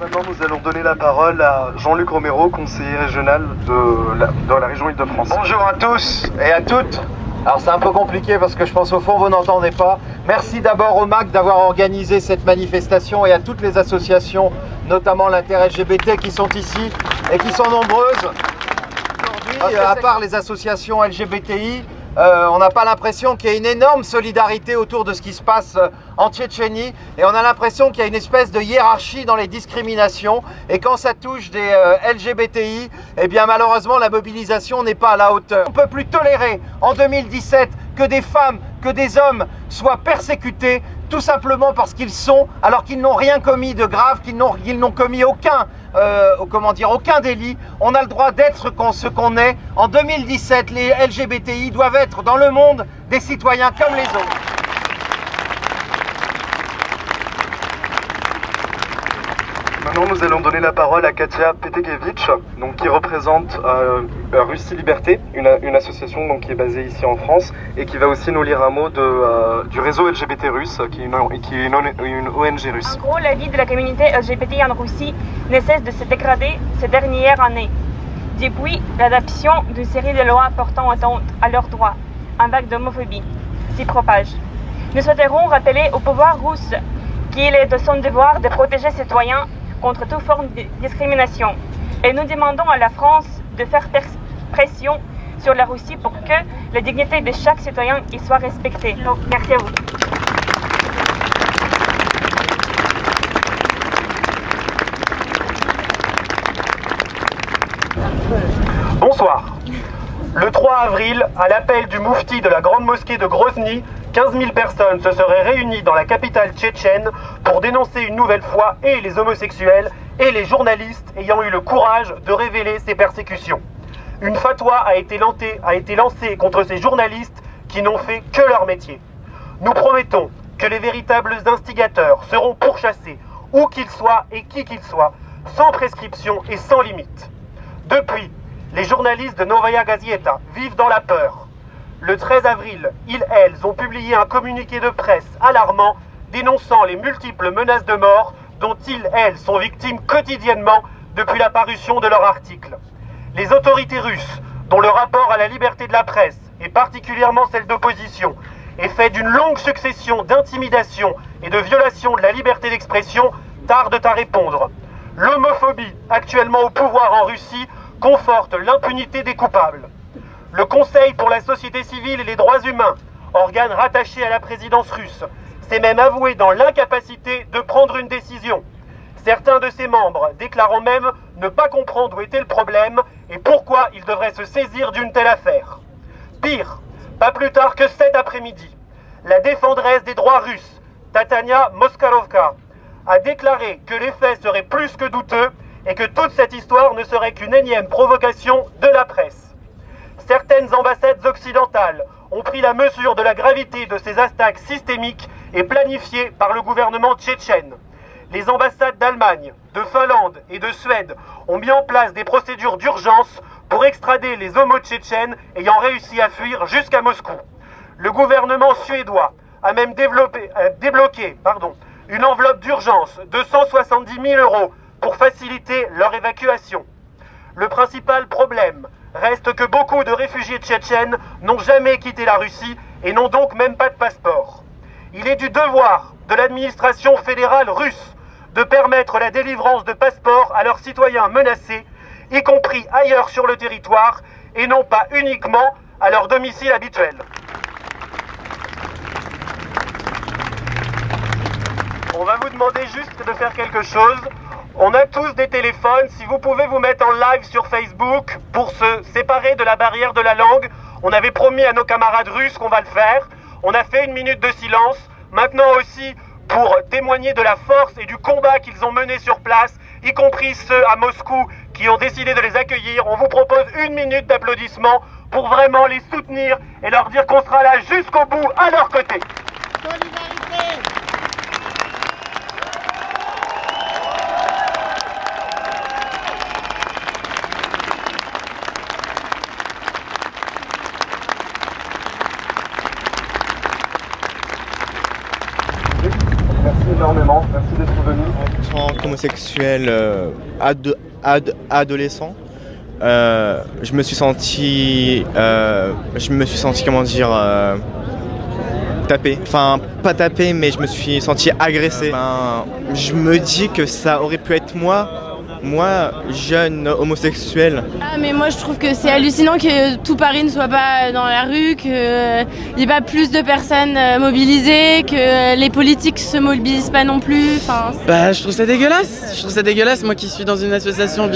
Maintenant, nous allons donner la parole à Jean-Luc Romero, conseiller régional dans la région Île-de-France. Bonjour à tous et à toutes. Alors c'est un peu compliqué parce que je pense au fond vous n'entendez pas. Merci d'abord au MAC d'avoir organisé cette manifestation et à toutes les associations, notamment l'inter-LGBT qui sont ici et qui sont nombreuses. Aujourd'hui, à part les associations LGBTI, on n'a pas l'impression qu'il y ait une énorme solidarité autour de ce qui se passe en Tchétchénie et on a l'impression qu'il y a une espèce de hiérarchie dans les discriminations et quand ça touche des LGBTI, eh bien malheureusement la mobilisation n'est pas à la hauteur. On ne peut plus tolérer en 2017 que des femmes, que des hommes soient persécutés tout simplement parce qu'ils sont, alors qu'ils n'ont rien commis de grave, qu'ils n'ont commis aucun délit. On a le droit d'être ce qu'on est. En 2017, les LGBTI doivent être dans le monde des citoyens comme les autres. Maintenant, nous allons donner la parole à Katia Petekevich, qui représente Russie Liberté, une association qui est basée ici en France et qui va aussi nous lire un mot du réseau LGBT russe, qui est une ONG russe. En gros, la vie de la communauté LGBT en Russie ne cesse de se dégrader ces dernières années. Depuis l'adoption d'une série de lois portant atteinte à leurs droits, un vague d'homophobie s'y propage. Nous souhaiterons rappeler au pouvoir russe qu'il est de son devoir de protéger ses citoyens contre toute forme de discrimination. Et nous demandons à la France de faire pression sur la Russie pour que la dignité de chaque citoyen y soit respectée. Donc, merci à vous. Bonsoir. Le 3 avril, à l'appel du moufti de la grande mosquée de Grozny, 15 000 personnes se seraient réunies dans la capitale tchétchène pour dénoncer une nouvelle fois et les homosexuels et les journalistes ayant eu le courage de révéler ces persécutions. Une fatwa a été lancée contre ces journalistes qui n'ont fait que leur métier. Nous promettons que les véritables instigateurs seront pourchassés, où qu'ils soient et qui qu'ils soient, sans prescription et sans limite. Depuis, les journalistes de Novaya Gazeta vivent dans la peur. Le 13 avril, elles ont publié un communiqué de presse alarmant dénonçant les multiples menaces de mort dont elles sont victimes quotidiennement depuis la parution de leur article. Les autorités russes, dont le rapport à la liberté de la presse, et particulièrement celle d'opposition, est fait d'une longue succession d'intimidations et de violations de la liberté d'expression, tardent à répondre. L'homophobie, actuellement au pouvoir en Russie, conforte l'impunité des coupables. Le Conseil pour la société civile et les droits humains, organe rattaché à la présidence russe, s'est même avoué dans l'incapacité de prendre une décision. Certains de ses membres déclarant même ne pas comprendre où était le problème et pourquoi ils devraient se saisir d'une telle affaire. Pire, pas plus tard que cet après-midi, la défendresse des droits russes, Tatania Moskarovka, a déclaré que les faits seraient plus que douteux et que toute cette histoire ne serait qu'une énième provocation de la presse. Certaines ambassades occidentales ont pris la mesure de la gravité de ces attaques systémiques et planifiées par le gouvernement tchétchène. Les ambassades d'Allemagne, de Finlande et de Suède ont mis en place des procédures d'urgence pour extrader les homo-tchétchènes ayant réussi à fuir jusqu'à Moscou. Le gouvernement suédois a même débloqué une enveloppe d'urgence de 170 000 € pour faciliter leur évacuation. Le principal problème reste que beaucoup de réfugiés tchétchènes n'ont jamais quitté la Russie et n'ont donc même pas de passeport. Il est du devoir de l'administration fédérale russe de permettre la délivrance de passeports à leurs citoyens menacés, y compris ailleurs sur le territoire, et non pas uniquement à leur domicile habituel. On va vous demander juste de faire quelque chose. On a tous des téléphones, si vous pouvez vous mettre en live sur Facebook pour se séparer de la barrière de la langue. On avait promis à nos camarades russes qu'on va le faire. On a fait 1 minute de silence. Maintenant aussi, pour témoigner de la force et du combat qu'ils ont mené sur place, y compris ceux à Moscou qui ont décidé de les accueillir, on vous propose 1 minute d'applaudissements pour vraiment les soutenir et leur dire qu'on sera là jusqu'au bout à leur côté. Solidarité. Merci énormément, merci d'être venu. En tant qu'homosexuel adolescent, je me suis senti comment dire, tapé. Enfin, pas tapé, mais je me suis senti agressé. Je me dis que ça aurait pu être moi, jeune homosexuel. Ah mais moi je trouve que c'est hallucinant que tout Paris ne soit pas dans la rue, qu'il n'y ait pas plus de personnes mobilisées, que les politiques se mobilisent pas non plus. Je trouve ça dégueulasse. Moi qui suis dans une association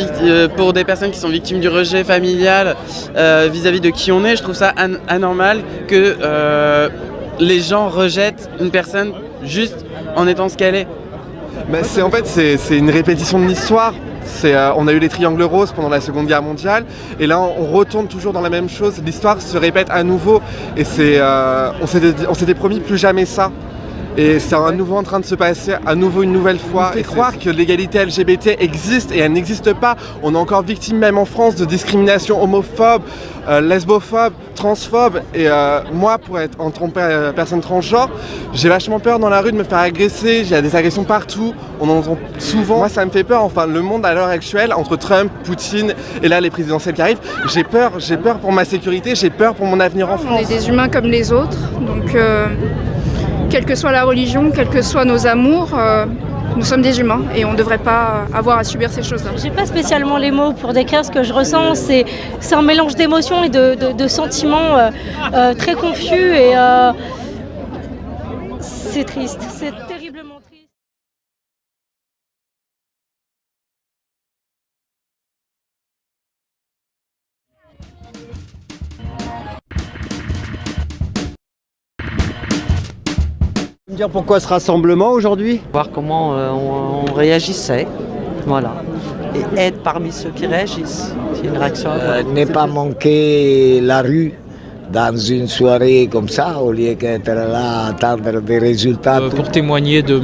pour des personnes qui sont victimes du rejet familial vis-à-vis de qui on est, je trouve ça anormal que les gens rejettent une personne juste en étant ce qu'elle est. C'est une répétition de l'histoire. On a eu les triangles roses pendant la Seconde Guerre mondiale et là on retourne toujours dans la même chose. L'histoire se répète à nouveau et on s'était promis plus jamais ça. Et c'est à nouveau en train de se passer, à nouveau une nouvelle fois. Et croire que l'égalité LGBT existe et elle n'existe pas. On est encore victime même en France de discrimination homophobe, lesbophobe, transphobe. Et moi, pour être en tant que personne transgenre, j'ai vachement peur dans la rue de me faire agresser. Il y a des agressions partout, on en entend souvent. Moi, ça me fait peur. Enfin, le monde à l'heure actuelle, entre Trump, Poutine et là les présidentielles qui arrivent, j'ai peur pour ma sécurité, j'ai peur pour mon avenir en France. On est des humains comme les autres, donc quelle que soit la religion, quels que soient nos amours, nous sommes des humains et on ne devrait pas avoir à subir ces choses-là. J'ai pas spécialement les mots pour décrire ce que je ressens, c'est un mélange d'émotions et de sentiments très confus et c'est triste, c'est terriblement triste. Me dire pourquoi ce rassemblement aujourd'hui? Voir comment on réagissait, voilà. Et être parmi ceux qui réagissent. C'est une réaction. Ne pas manquer la rue dans une soirée comme ça, au lieu d'être là à attendre des résultats. Pour témoigner de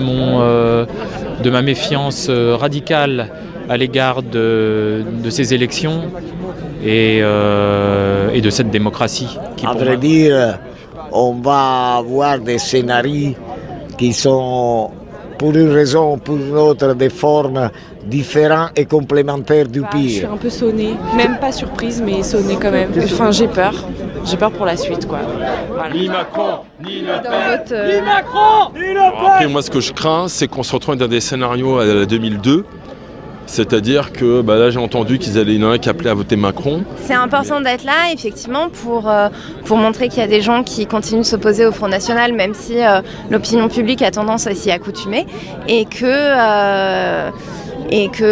ma méfiance radicale à l'égard de ces élections et de cette démocratie. À vrai dire, on va avoir des scénarios qui sont, pour une raison ou pour une autre, des formes différentes et complémentaires du pire. Je suis un peu sonnée, même pas surprise, mais sonnée quand même. Enfin, j'ai peur pour la suite, quoi. Voilà. Ni Macron, ni Le Pen. Ni Macron, ni Le Pen. Après, moi, ce que je crains, c'est qu'on se retrouve dans des scénarios à la 2002. C'est-à-dire que là j'ai entendu qu'il y en a qui appelaient à voter Macron. C'est important d'être là, effectivement, pour montrer qu'il y a des gens qui continuent de s'opposer au Front National, même si l'opinion publique a tendance à s'y accoutumer, et que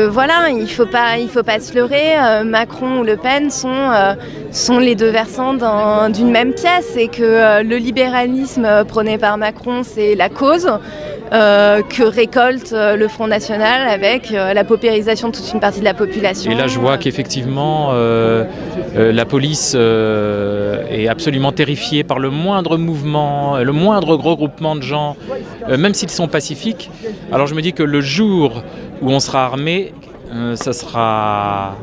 voilà, il faut pas se leurrer. Macron ou Le Pen sont les deux versants d'une même pièce, et que le libéralisme prôné par Macron, c'est la cause que récolte le Front National avec la paupérisation de toute une partie de la population. Et là, je vois qu'effectivement, la police est absolument terrifiée par le moindre mouvement, le moindre regroupement de gens, même s'ils sont pacifiques. Alors je me dis que le jour où on sera armé, on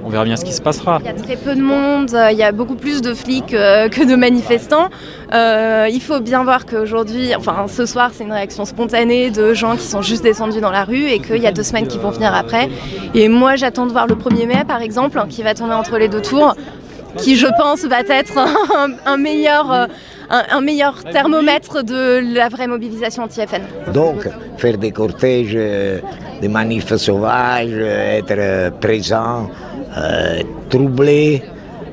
verra bien ce qui se passera. Il y a très peu de monde, il y a beaucoup plus de flics que de manifestants. Il faut bien voir qu'aujourd'hui, ce soir, c'est une réaction spontanée de gens qui sont juste descendus dans la rue, et qu'il y a 2 semaines qui vont venir après. Et moi, j'attends de voir le 1er mai, par exemple, qui va tourner entre les 2 tours, qui, je pense, va être un meilleur thermomètre de la vraie mobilisation anti-FN. Donc, faire des cortèges, des manifs sauvages, être présent, troubler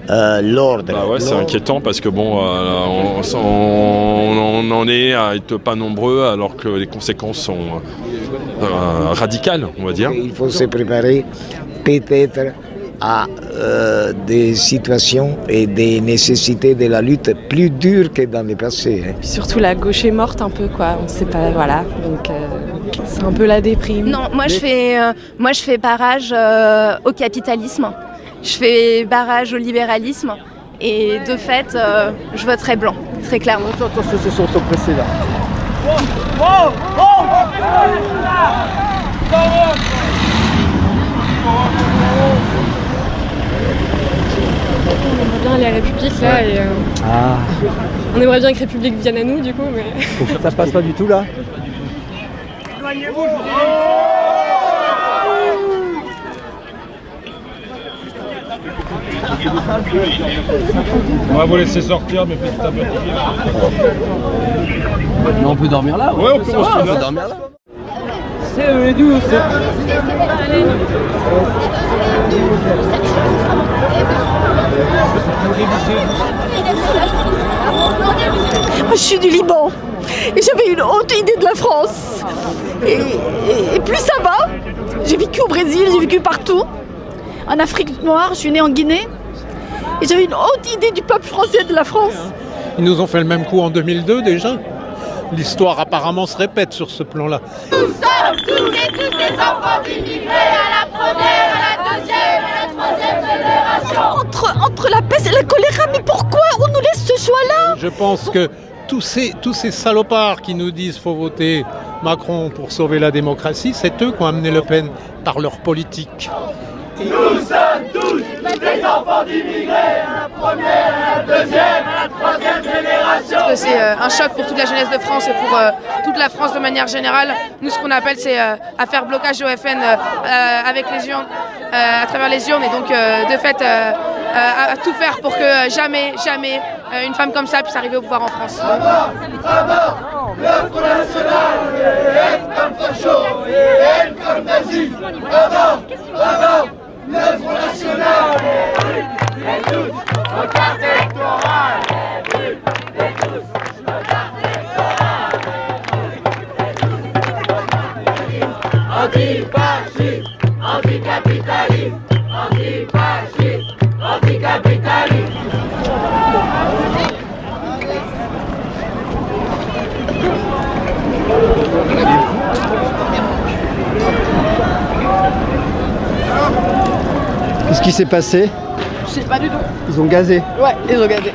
l'ordre. C'est inquiétant parce que on en est à être pas nombreux alors que les conséquences sont radicales, on va dire. Il faut se préparer peut-être à des situations et des nécessités de la lutte plus dures que dans le passé. Surtout la gauche est morte un peu, quoi. On sait pas, voilà. Donc c'est un peu la déprime. Non, moi je fais barrage au capitalisme. Je fais barrage au libéralisme. Et de fait, je voterai blanc, très clairement. Attention, ils sont pressés là. On aimerait bien aller à République là, et on aimerait bien que République vienne à nous du coup, mais... Ça se passe pas du tout là. Éloignez-vous, on va vous laisser sortir, mais petit à petit. Mais on peut dormir là. Ouais, on peut dormir là. C'est doux, Je suis du Liban et j'avais une haute idée de la France. Et plus ça va, j'ai vécu au Brésil, j'ai vécu partout. En Afrique noire, je suis née en Guinée. Et j'avais une haute idée du peuple français de la France. Ils nous ont fait le même coup en 2002 déjà. L'histoire apparemment se répète sur ce plan-là. Nous sommes tous et toutes des enfants d'immigrés à la première, à la deuxième, à la troisième génération. Entre la peste et la choléra, mais pourquoi on nous laisse ce choix-là? Je pense que tous ces salopards qui nous disent qu'il faut voter Macron pour sauver la démocratie, c'est eux qui ont amené Le Pen par leur politique. Nous sommes tous des enfants d'immigrés à la première, à la deuxième, à la troisième génération. C'est un choc pour toute la jeunesse de France et pour toute la France de manière générale. Nous, ce qu'on appelle, c'est à faire blocage au FN avec les urnes, à travers les urnes, et donc de fait à tout faire pour que jamais une femme comme ça puisse arriver au pouvoir en France. À mort, le Front National, haine comme facho, haine comme nazi. À mort, le Front National, et tous nos cartes électorales, et tous nos cartes électorales, antifascisme, anticapitalisme, antifascisme, anticapitalisme. Qu'est-ce qui s'est passé? Je sais pas du tout. Ils ont gazé? Ouais, ils ont gazé.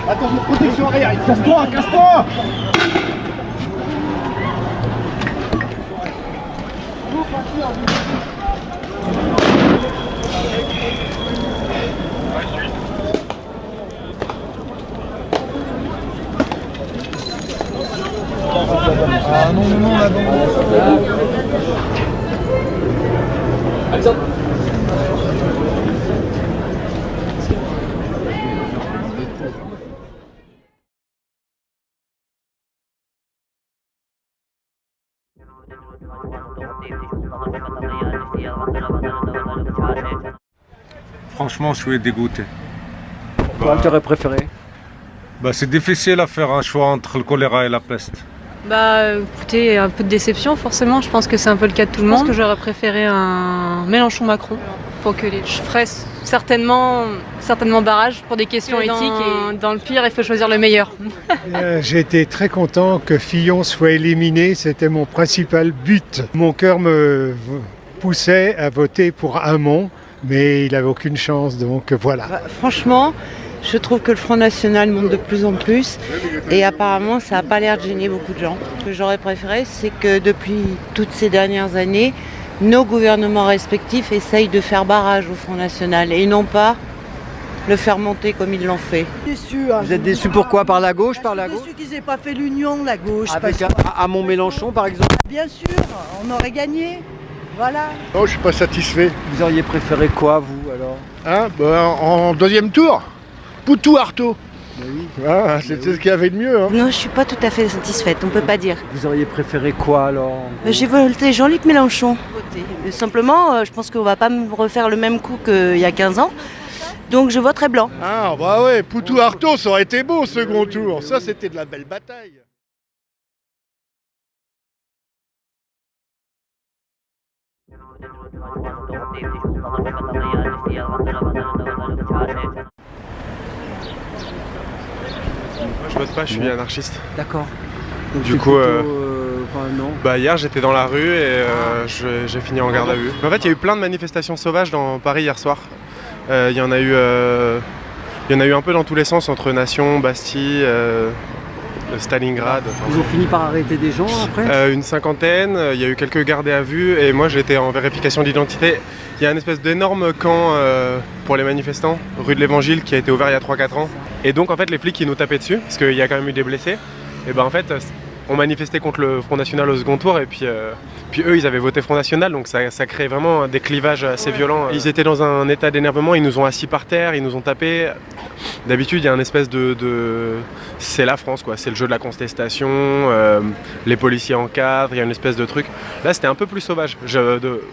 Attends, protection arrière, casse-toi, casse-toi! Ah non, là-bas. Franchement, je suis dégoûté. Quoi tu aurais préféré? C'est difficile à faire un choix entre le choléra et la peste. Écoutez, un peu de déception forcément, je pense que c'est un peu le cas de tout le monde. Je pense que j'aurais préféré un Mélenchon-Macron pour que je ferais certainement barrage pour des questions éthiques et dans le pire, il faut choisir le meilleur. J'ai été très content que Fillon soit éliminé, c'était mon principal but. Mon cœur me poussait à voter pour Hamon, mais il n'avait aucune chance, donc voilà. Franchement, je trouve que le Front National monte de plus en plus et apparemment ça n'a pas l'air de gêner beaucoup de gens. Ce que j'aurais préféré, c'est que depuis toutes ces dernières années, nos gouvernements respectifs essayent de faire barrage au Front National et non pas le faire monter comme ils l'ont fait. Vous êtes déçu pourquoi? Par la gauche, par la gauche? Je suis déçu qu'ils n'aient pas fait l'union, la gauche. Avec Hamon Mélenchon par exemple? Bien sûr, on aurait gagné. Voilà. Non, je suis pas satisfait. Vous auriez préféré quoi vous alors? En deuxième tour, Poutou-Artaud. Oui. C'était ce qu'il y avait de mieux. Non, je suis pas tout à fait satisfaite, on peut pas dire. Vous auriez préféré quoi alors? J'ai voté Jean-Luc Mélenchon. Simplement, je pense qu'on va pas me refaire le même coup qu'il y a 15 ans. Donc je voterai blanc. Poutou-Artaud, ça aurait été beau au second tour. Ça, c'était de la belle bataille. Je vote pas, je suis anarchiste. D'accord. Du coup, non. Hier j'étais dans la rue et j'ai fini en garde à vue. En fait, il y a eu plein de manifestations sauvages dans Paris hier soir. Il y en a eu un peu dans tous les sens, entre Nation, Bastille, Stalingrad. Ils ont fini par arrêter des gens après? Une cinquantaine, il y a eu quelques gardés à vue et moi j'étais en vérification d'identité. Il y a une espèce d'énorme camp pour les manifestants, rue de l'Évangile, qui a été ouvert il y a 3-4 ans. Et donc en fait les flics qui nous tapaient dessus, parce qu'il y a quand même eu des blessés, et en fait on manifestait contre le Front National au second tour et puis eux ils avaient voté Front National, donc ça crée vraiment des clivages assez violents. Ils étaient dans un état d'énervement, ils nous ont assis par terre, ils nous ont tapés. D'habitude il y a une espèce de... C'est la France quoi, c'est le jeu de la contestation, les policiers encadrent, il y a une espèce de truc. Là c'était un peu plus sauvage.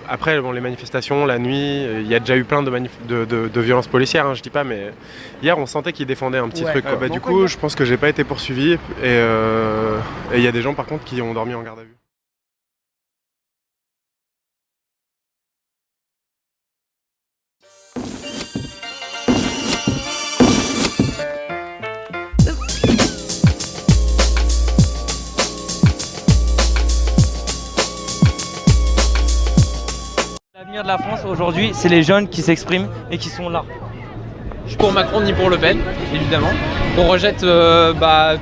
Après les manifestations, la nuit, il y a déjà eu plein de violences policières, je dis pas, mais hier on sentait qu'ils défendaient un petit truc. Du coup je pense que j'ai pas été poursuivi et il y a des gens par contre qui ont dormi en garde à vue. L'avenir de la France aujourd'hui, c'est les jeunes qui s'expriment et qui sont là. Je suis pour Macron ni pour Le Pen, évidemment. On rejette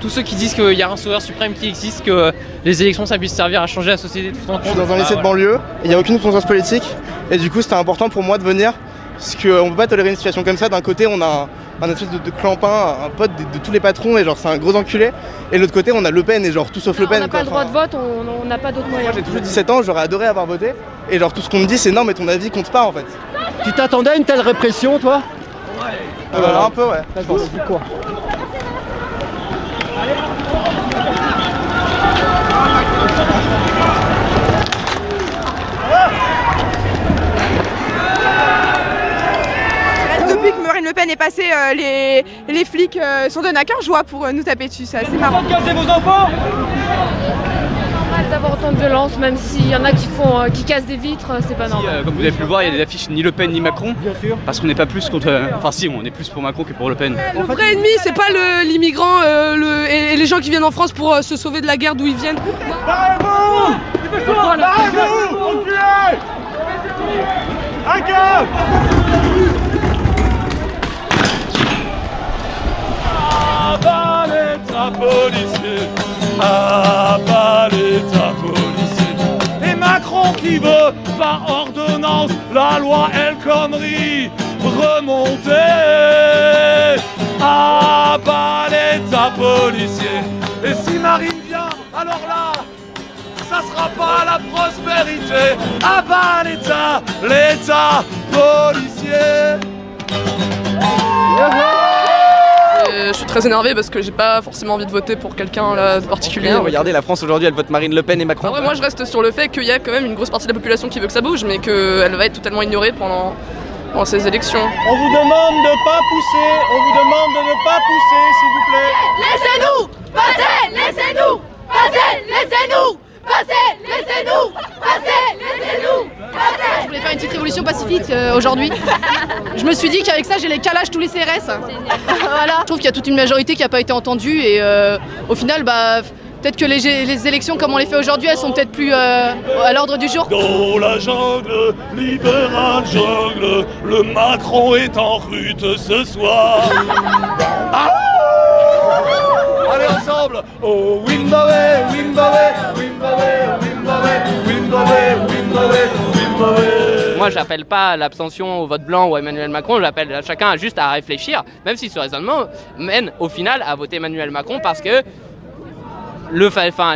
tous ceux qui disent qu'il y a un sauveur suprême qui existe, que les élections ça puisse servir à changer la société tout en compte. Je suis dans un lycée de banlieue, il n'y a aucune conscience politique et du coup c'était important pour moi de venir parce qu'on ne peut pas tolérer une situation comme ça. D'un côté on a un espèce de clampin, un pote de tous les patrons et genre c'est un gros enculé, et de l'autre côté on a Le Pen et genre tout sauf Le Pen. On n'a pas le droit de vote, on n'a pas d'autres moyens. Moi j'ai toujours 17 ans, j'aurais adoré avoir voté et genre tout ce qu'on me dit c'est non mais ton avis compte pas en fait. Tu t'attendais à une telle répression toi? Un peu ouais. D'accord, c'est quoi? Depuis que Marine Le Pen est passée, les flics sont donnés à cœur joie pour nous taper dessus, c'est assez marrant. Casez vos enfants! D'avoir autant de violence, même s'il y en a qui cassent des vitres, c'est pas normal. Comme vous avez pu le voir, il y a des affiches ni Le Pen ni Macron. Bien sûr. Parce qu'on n'est pas plus contre. Enfin si, on est plus pour Macron que pour Le Pen. Le vrai ennemi, c'est pas l'immigrant et les gens qui viennent en France pour se sauver de la guerre d'où ils viennent. Barrez-vous! Barrez-vous! Enculés! Un cap! Ah bah l'État policier! Ah bah l'État policier! Et Macron qui veut, par ordonnance, la loi El Khomri remonter! Ah bah l'État policier! Et si Marine vient, alors là, ça sera pas la prospérité. Ah bah l'État policier. Je suis très énervée parce que j'ai pas forcément envie de voter pour quelqu'un là de particulier. Regardez, la France aujourd'hui elle vote Marine Le Pen et Macron. Après, moi je reste sur le fait qu'il y a quand même une grosse partie de la population qui veut que ça bouge, mais qu'elle va être totalement ignorée pendant ces élections. On vous demande de pas pousser, on vous demande de ne pas pousser s'il vous plaît. Laissez-nous passer, laissez-nous passer, laissez-nous passer, laissez-nous passer, laissez-nous passer. Je voulais faire une petite révolution pacifique aujourd'hui. Je me suis dit qu'avec ça j'allais calager tous les CRS. Voilà. Je trouve qu'il y a toute une majorité qui n'a pas été entendue et au final peut-être que les élections comme on les fait aujourd'hui, elles sont peut-être plus à l'ordre du jour. Dans la jungle, libérale jungle, le Macron est en rute ce soir. Allez ensemble. Oh Wimbawe, Wimbawe, Wimbawe, Wimbawe, Wimbawe, Wimbawe, Wimbawe. Moi, j'appelle pas à l'abstention au vote blanc ou à Emmanuel Macron, j'appelle à chacun juste à réfléchir, même si ce raisonnement mène au final à voter Emmanuel Macron parce que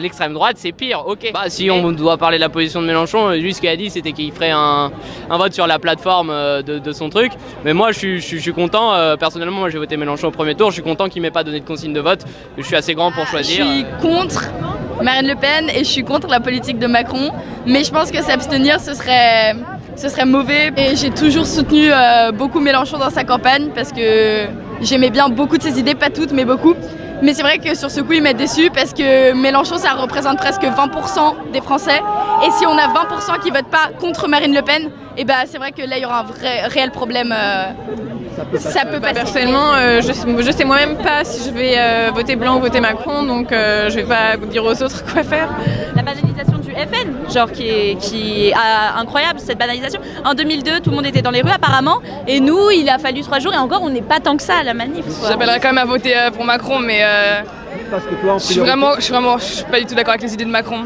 l'extrême droite c'est pire, ok. Si on doit parler de la position de Mélenchon, juste ce qu'il a dit c'était qu'il ferait un vote sur la plateforme de son truc. Mais moi je suis content, personnellement moi j'ai voté Mélenchon au premier tour, je suis content qu'il m'ait pas donné de consigne de vote, je suis assez grand pour choisir. Je suis contre Marine Le Pen et je suis contre la politique de Macron, mais je pense que s'abstenir ce serait mauvais. Et j'ai toujours soutenu beaucoup Mélenchon dans sa campagne parce que j'aimais bien beaucoup de ses idées, pas toutes mais beaucoup. Mais c'est vrai que sur ce coup, il m'a déçu parce que Mélenchon, ça représente presque 20% des Français. Et si on a 20% qui votent pas contre Marine Le Pen, et c'est vrai que là, il y aura un réel problème. Ça peut passer. Personnellement, je sais moi-même pas si je vais voter blanc ou voter Macron, donc je vais pas dire aux autres quoi faire. La banalisation du FN, genre qui est incroyable cette banalisation. En 2002, tout le monde était dans les rues apparemment, et nous, il a fallu 3 jours et encore, on n'est pas tant que ça à la manif. J'appellerais quand même à voter pour Macron, mais Parce que toi, je suis pas du tout d'accord avec les idées de Macron.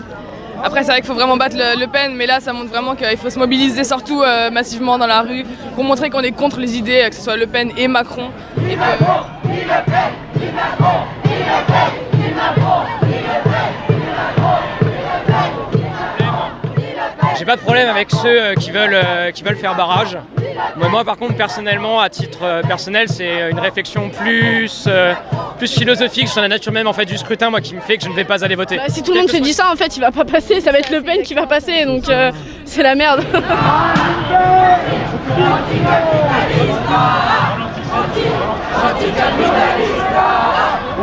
Après c'est vrai qu'il faut vraiment battre Le Pen, mais là ça montre vraiment qu'il faut se mobiliser surtout massivement dans la rue pour montrer qu'on est contre les idées, que ce soit Le Pen et Macron. Et que... J'ai pas de problème avec ceux qui veulent faire barrage. Moi par contre personnellement, à titre personnel, c'est une réflexion plus philosophique sur la nature même en fait du scrutin, moi qui me fait que je ne vais pas aller voter. Si tout le monde se dit ça, en fait, il va pas passer, ça va être Le Pen qui va passer, donc c'est la merde.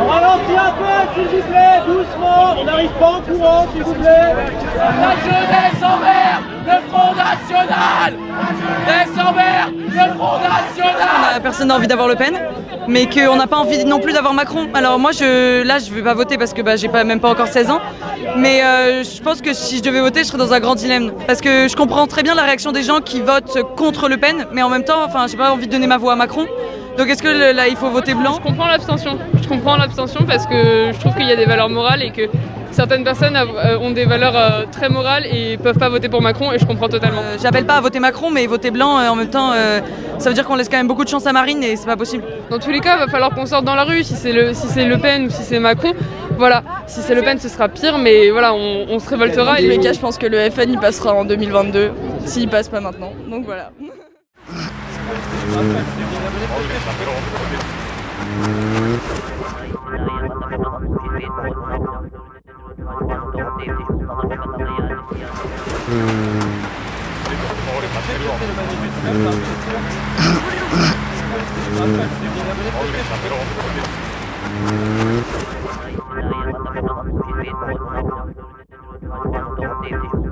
On ralentit un peu, s'il vous plaît, doucement, on n'arrive pas en courant, s'il vous plaît. La jeunesse envers le Front National. La jeunesse envers le Front National. Personne n'a envie d'avoir Le Pen, mais qu'on n'a pas envie non plus d'avoir Macron. Alors moi, je vais pas voter parce que j'ai même pas encore 16 ans, mais je pense que si je devais voter, je serais dans un grand dilemme. Parce que je comprends très bien la réaction des gens qui votent contre Le Pen, mais en même temps, j'ai pas envie de donner ma voix à Macron. Donc est-ce que là il faut voter blanc ? Je comprends l'abstention. Je comprends l'abstention parce que je trouve qu'il y a des valeurs morales et que certaines personnes ont des valeurs très morales et peuvent pas voter pour Macron et je comprends totalement. J'appelle pas à voter Macron mais voter blanc en même temps ça veut dire qu'on laisse quand même beaucoup de chance à Marine et c'est pas possible. Dans tous les cas, il va falloir qu'on sorte dans la rue si c'est Le Pen ou si c'est Macron. Voilà, si c'est Le Pen ce sera pire mais voilà, on se révoltera. Dans tous les cas, je pense que le FN il passera en 2022 s'il passe pas maintenant. Donc voilà. Thank you.